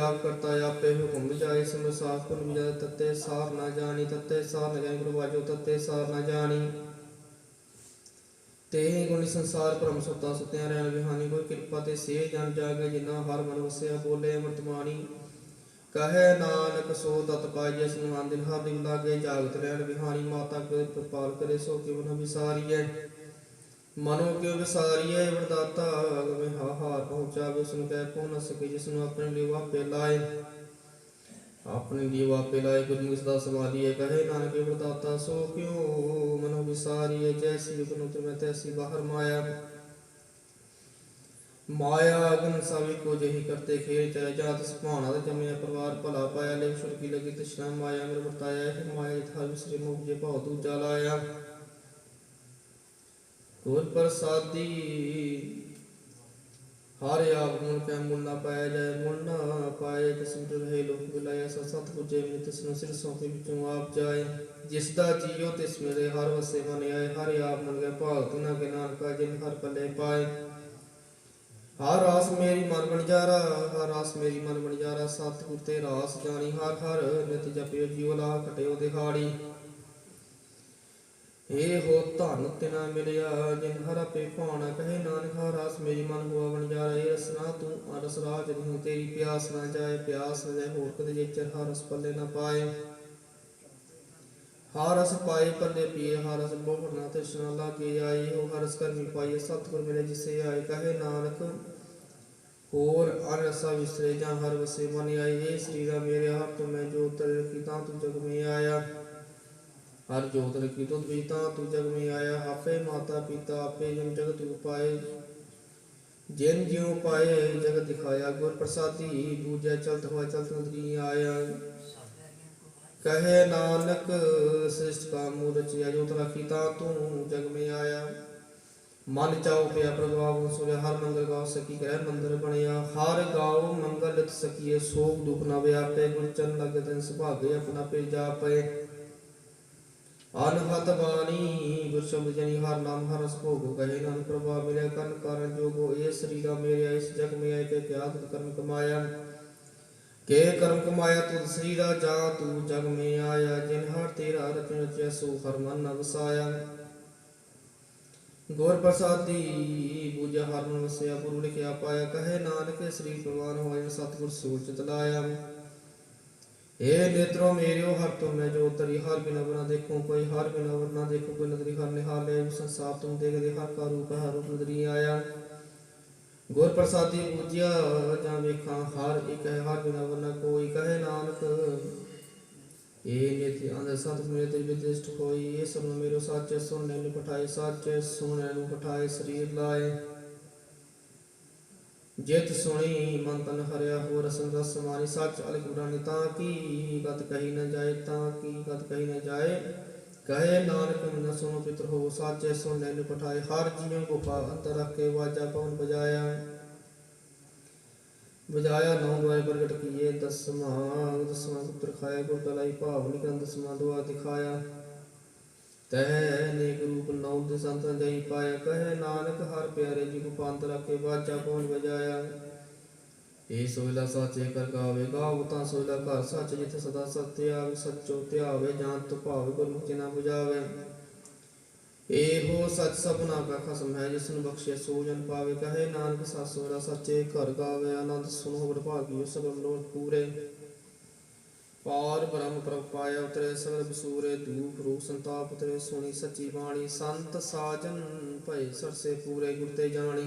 ਆਪ ਕਰਤਾ ਆਪੇ ਹੁਕਮ ਬੁਝਾਏ ਸਿਮਰ ਸਾਖ ਪੁਨ ਵਿਜਾ ਤਤੇ ਸਾਰ ਨਾ ਜਾਣੀ ਤਤੇ ਸਾਰ ਨਾ ਜਾਣੀ ਗੁਰੂ ਵਾਜੋ ਤਤੇ ਸਾਰ ਨਾ ਜਾਣੀ ਤੇ ਗੁਣੀ ਸੰਸਾਰ ਭ੍ਰਮ ਸੁਤਾ ਸੁਤਿਆ ਰਹਿਣ ਵਿਹਾਨੀ ਕੋਈ ਕਿਰਪਾ ਤੇ ਸੇ ਜਨ ਜਾਗੇ ਜਿਨਾ ਹਰ ਮਨ ਵਸਿਆ ਬੋਲੇ ਅੰਮ੍ਰਿਤ ਬਾਣੀ ਕਹੇ ਨਾਨਕ ਸੋ ਤਤ ਪਾਈ ਜਿਸ ਨੂੰ ਆਨ ਦਿਨ ਹਰ ਦਿਨ ਲਾਗੇ ਜਾਗਤ ਰਹਿਣ ਵਿਹਾਨੀ ਮਾਤਾ ਕੇ ਪ੍ਰਪਾਲ ਕਰੇ ਸੋ ਕਿਵ ਨ ਵਿਸਾਰੀਐ ਮਨੋ ਕਿਉ ਵਿਸਾਰੀਐ ਵਰਦਾਤਾ ਅਗਮੇ ਹਾਰ ਪਹੁੰਚਾਵੇ ਉਸ ਨੂੰ ਕਹਿ ਪਹੁ ਨ ਸਕੇ ਜਿਸ ਨੂੰ ਆਪਣੇ ਲਈ ਵਾਪੇ ਲਾਏ ਆਪਣੇ ਲਈ ਵਾਪੇ ਲਾਏ ਗੁਰਮੁਖ ਸਦਾ ਸਮਾਲੀਏ ਕਹੇ ਨਾਨਕ ਵਰਦਾਤਾ ਸੋ ਕਿਉ ਮਨੋ ਵਿਸਾਰੀਐ ਜੈਸੀ ਉਪਨੁ ਤੁਮੈ ਤੈਸੀ ਬਾਹਰ ਮਾਇਆ ਮਾਇਆ ਅਗਨ ਸਭੀ ਕੋ ਜਹੀ ਕਰਤੇ ਖੇਲ ਚੈ ਜਾਤ ਸੁਭਾਣਾ ਤੇ ਜਮਿਆ ਪਰਿਵਾਰ ਭਲਾ ਪਾਇਆ ਲੈ ਛੁਰਕੀ ਲਗੀ ਤ੍ਰਿਸ਼ਨਾ ਮਾਇਆ ਮੇਰ ਵਰਤਾਇਆ ਇਹ ਮਾਇਆ ਇਥਾ ਵਿਸਰੇ ਮੁਖ ਜੇ ਭਾਉ ਦੂਜਾ ਲਾਇਆ ਗੁਰ ਪ੍ਰਸਾਦੀ ਹਰ ਆਪ ਗੁਣ ਕੈ ਮੁਲ ਨਾ ਪਾਇਆ ਜਾਏ ਮੁਲ ਨਾ ਪਾਏ ਕਿਸਮ ਤੇ ਰਹੇ ਲੋਕ ਬੁਲਾਇਆ ਸਤ ਪੁਜੇ ਮੈਂ ਤਿਸ ਨੂੰ ਸਿਰ ਸੌਂਪੇ ਵਿੱਚੋਂ ਆਪ ਜਾਏ ਜਿਸ ਦਾ ਜੀਓ ਤਿਸ ਮੇਰੇ ਹਰ ਵਸੇ ਮਨ ਆਏ ਹਰ ਆਪ ਮਨ ਗਏ ਭਾਗਤ ਨਾ ਕੇ ਨਾਨਕਾ ਜਿਨ ਹਰ ਪੱਲੇ ਪਾਏ ਹਰ ਰਾਸ ਮੇਰੀ ਮਨ ਬਣਜਾਰਾ ਹਰ ਰਾਸ ਮੇਰੀ ਮਨ ਬਣਜਾਰਾ ਸਤਿਗੁਰ ਤੇ ਰਾਸ ਜਾਣੀ ਹਰ ਹਰ ਨਿਤ ਜਪਿਓ ਜੀਵ ਲਾ ਕਟਿਓ ਦਿਹਾੜੀ ਏ ਹੋ ਧਨ ਤਿਨਾ ਮਿਲਿਆ ਜਿਨ ਹਰ ਆਪੇ ਭਾਣਾ ਕਹੇ ਨਾਨਕ ਹਰ ਰਾਸ ਮੇਰੀ ਮਨ ਹੋਆ ਬਣਜਾਰਾ ਏ ਰਸਨਾ ਤੂੰ ਅਰਸ ਰਾਜ ਨਹੀਂ ਤੇਰੀ ਪਿਆਸ ਨਾ ਜਾਏ ਪਿਆਸ ਨਾ ਜਾਏ ਹੋਰ ਕਦੇ ਜੇਚਰ ਹਰ ਰਸ ਪੱਲੇ ਨਾ ਪਾਏ ਹਰ ਰਸ ਪਾਏ ਪੱਲੇ ਪੀਏ ਹਰ ਰਸ ਬੋਹਰ ਨਾ ਤ੍ਰਿਸ਼ਨਾ ਲਾਗੇ ਆਈ ਹੋ ਹਰ ਰਸ ਕਰਮੀ ਪਾਈਏ ਸਤਿਗੁਰ ਮਿਲੇ ਜਿਸੇ ਆਏ ਕਹੇ ਨਾਨਕ ਹੋਰ ਅਰ ਰਸਾ ਵਿਸਰੇ ਜਾਂ ਹਰ ਵਸੇ ਮਨ ਆਈ ਏ ਸਰੀਰਾ ਮੇਰੇ ਹਰ ਤੁ ਮੈਂ ਜੋਤ ਰਖੀ ਤਾਂ ਤੂੰ ਜਗ ਮੇ ਆਇਆ ਹਰ ਜੋਤ ਰਖੀ ਤੁਧ ਵੀ ਤਾਂ ਤੂੰ ਜਗ ਮੇ ਆਇਆ ਆਪੇ ਮਾਤਾ ਪਿਤਾ ਆਪੇ ਜਨ ਜਗਤ ਉਪਾਏ ਜਿਨ ਜਿਉ ਪਾਏ ਜਗਤ ਦਿਖਾਇਆ ਗੁਰ ਪ੍ਰਸਾਦੀ ਪੂਜੈ ਚਲਤ ਹੋਇ ਚਲਤ ਨਦਰੀ ਆਇਆ ਕਹੇ ਨਾਨਕ ਸ੍ਰਿਸ਼ਟ ਕਾ ਮੂਲ ਰਚਿਆ ਜੋਤ ਰਖੀ ਤਾਂ ਤੂੰ ਜਗ ਮੇ ਆਇਆ ਮਨ ਚਾਉ ਪਿਆ ਪ੍ਰਭਾਵ ਸੁਰਿਆ ਹਰ ਮੰਗਲ ਗਾਉ ਸਕੀ ਗ੍ਰਹਿ ਮੰਦਰ ਬਣਿਆ ਹਰ ਗਾਉ ਮੰਗਲ ਲਿਤ ਸਕੀਏ ਸੋਗ ਦੁਖ ਨ ਵਿਆਪੇ ਗੁਰਚਨ ਲਗ ਤਨ ਸੁਭਾਗੇ ਆਪਣਾ ਪੇ ਜਾਪੇ ਅਨਹਤ ਬਾਣੀ ਗੁਰ ਸ਼ਬਦ ਜਨੀ ਹਰ ਨਾਮ ਹਰ ਰਸ ਭੋਗੋ ਕਹੇ ਨਾਨਕ ਪ੍ਰਭਾਵ ਮਿਲਿਆ ਕਰਨ ਕਾਰਨ ਜੋਗੋ ਇਹ ਸਰੀਰਾ ਮੇਰੇ ਇਸ ਜਗ ਮੇ ਆਏ ਕੇ ਕਿਆ ਕਰਮ ਕਮਾਇਆ ਕੇ ਕਰਮ ਕਮਾਇਆ ਤੁਧ ਸਰੀਰਾ ਜਾ ਤੂੰ ਜਗ ਮੇ ਆਇਆ ਜਿਨ ਹਰ ਤੇਰਾ ਰਚਨ ਰਚਿਆ ਸੋ ਹਰ ਮਨ ਨ ਵਸਾਇਆ ਗੁਰ ਪ੍ਰਸਾਦੀ ਬੂਝਾ ਹਰ ਮਨ ਵਸਿਆ ਗੁਰੂ ਲਿਖਿਆ ਪਾਇਆ ਕਹੇ ਨਾਨਕ ਸ੍ਰੀ ਪ੍ਰਵਾਨ ਹੋਇ ਸਤਿਗੁਰ ਸੂਚ ਤਲਾਇਆ ਏ ਨੇਤਰੋ ਮੇਰਿਓ ਹਰ ਤੁਮ ਮੈਂ ਜੋ ਤਰੀ ਹਰ ਬਿਨਾ ਬਨਾ ਦੇਖੋ ਕੋਈ ਹਰ ਬਿਨਾ ਵਰਨਾ ਦੇਖੋ ਕੋਈ ਨਦਰੀ ਹਰ ਨਿਹਾਲੇ ਸੰਸਾਰ ਤੁਮ ਦੇਖਦੇ ਹਰ ਕਾ ਰੂਪ ਹਰ ਰੂਪ ਨਦਰੀ ਆਇਆ ਗੁਰ ਪ੍ਰਸਾਦੀ ਬੂਝਿਆ ਜਾਂ ਵੇਖਾਂ ਹਰ ਇੱਕ ਹੈ ਹਰ ਬਿਨਾ ਵਰਨਾ ਕੋਈ ਕਹੇ ਨਾਨਕ ਏ ਨਿਤ ਅੰਦਰ ਸਤ ਮੇਰੇ ਤੇ ਵਿਦਿਸ਼ਟ ਹੋਈ ਇਹ ਸਭ ਮੇਰੋ ਸਾਚੇ ਸੁਣਨੇ ਨੂੰ ਪਠਾਏ ਸਾਚੇ ਸੁਣਨੇ ਨੂੰ ਪਠਾਏ ਸਰੀਰ ਲਾਏ ਜਿਤ ਸੁਣੀ ਮਨ ਤਨ ਹਰਿਆ ਹੋ ਰਸਨ ਰਸ ਸਮਾਨੀ ਸੱਚ ਅਲਿਖ ਬੁਰਾਨੀ ਤਾਂ ਕੀ ਗਤ ਕਹੀ ਨ ਜਾਏ ਤਾਂ ਕੀ ਗਤ ਕਹੀ ਨ ਜਾਏ ਕਹੇ ਨਾਨਕ ਮਨ ਸੁਣੋ ਪਿਤਰ ਹੋ ਸਾਚੇ ਸੁਣਨੇ ਨੂੰ ਪਠਾਏ ਹਰ ਜੀਵ ਗੁਫਾ ਅੰਦਰ ਰੱਖ ਕੇ ਵਾਜਾ ਪਵਨ ਬਜਾਇਆ ਬਜਾਇਆ ਨੌ ਦੁਆਏ ਪ੍ਰਗਟ ਕੀਏ ਦਸਵਾਂ ਪੁੱਤਰ ਖਾਇਆ ਗੁਰ ਤਲਾਈ ਭਾਵ ਨਿਕੰਦ ਦਸਵਾਂ ਦੁਆ ਦਿਖਾਇਆ ਤੈ ਨੇਕ ਰੂਪ ਨੌ ਦੇ ਸੰਤਨ ਜਾਈ ਪਾਇਆ ਕਹੇ ਨਾਨਕ ਹਰ ਪਿਆਰੇ ਜੀ ਗੁਫਾ ਅੰਦਰ ਰੱਖ ਕੇ ਵਾਜਾ ਪਵਨ ਬਜਾਇਆ ਇਹ ਸੋਇਲਾ ਸਾਚੇ ਕਰ ਗਾਵੇ ਗਾਉ ਤਾਂ ਸੋਇਲਾ ਘਰ ਸੱਚ ਜਿੱਥੇ ਸਦਾ ਸਤਿਆ ਸੱਚੋ ਧਿਆਵੇ ਜਾਂ ਤੁ ਭਾਵੇ ਗੁਰਮੁਖੀ ਨਾ 부ਝਾਵੇ ਇਹੋ ਸਚ ਸਭਨਾ ਕਾ ਖਸਮ ਹੈ ਜਿਸ ਨੂੰ ਬਖਸ਼ੇ ਸੋ ਜਨ ਪਾਵੇ ਕਹੇ ਨਾਨਕ ਸਾਸੋਰਾ ਸੱਚੇ ਘਰ ਗਾਵੇ ਆਨੰਦ ਸੁਨੋ ਬਰ ਭਾਗੀ ਸਭ ਲੋਕ ਪੂਰੇ ਪਾਰ ਬ੍ਰਹਮ ਪ੍ਰਭ ਪਾਇਆ ਉਤਰੇ ਸਗਲ ਬਸੂਰੇ ਧੂਪ ਰੂਪ ਸੰਤਾਪ ਉਤਰੇ ਸੁਣੀ ਸੱਚੀ ਬਾਣੀ ਸੰਤ ਸਾਜਨ ਭਏ ਸਰਸੇ ਪੂਰੇ ਗੁਰ ਤੇ ਜਾਣੀ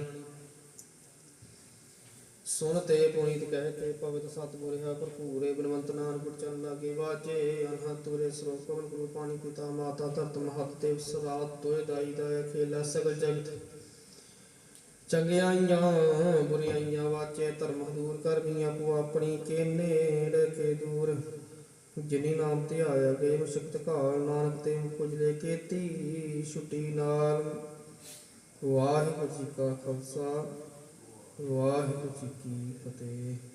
ਸੁਣ ਤੇ ਪੁਨੀਤ ਕਹਿ ਕੇ ਪਵਿੱਤ ਸਤਿਗੁਰ ਹੈ ਭਰਪੂਰੇ ਬਨਵੰਤ ਨਾਨਕ ਚਰਨ ਲਾਗੇ ਵਾਜੇ ਅਨਹਤ ਤੁਰੇ ਸਰੋਵ ਕਮਲ ਗੁਰੂ ਪਾਣੀ ਪਿਤਾ ਮਾਤਾ ਧਰਤ ਮਹਤ ਤੇ ਸਰਾਤ ਤੋਏ ਦਾਈ ਦਾ ਖੇਲਾ ਸਗਲ ਜਗਤ ਚੰਗਿਆਈਆਂ ਬੁਰੀਆਈਆਂ ਵਾਚੇ ਧਰਮ ਦੂਰ ਕਰ ਗਈਆਂ ਆਪੋ ਆਪਣੀ ਕੇ ਨੇੜ ਕੇ ਦੂਰ ਜਿਨੀ ਨਾਮ ਤੇ ਆਇਆ ਗਏ ਮੁਸ਼ਕਤ ਘਾਲ ਨਾਨਕ ਤੇ ਪੁਜਲੇ ਕੀਤੀ ਛੁੱਟੀ ਨਾਲ ਵਾਹਿਗੁਰੂ ਜੀ ਕਾ ਖਾਲਸਾ ਵਾਹਿਗੁਰੂ ਜੀ ਕੀ ਫਤਿਹ।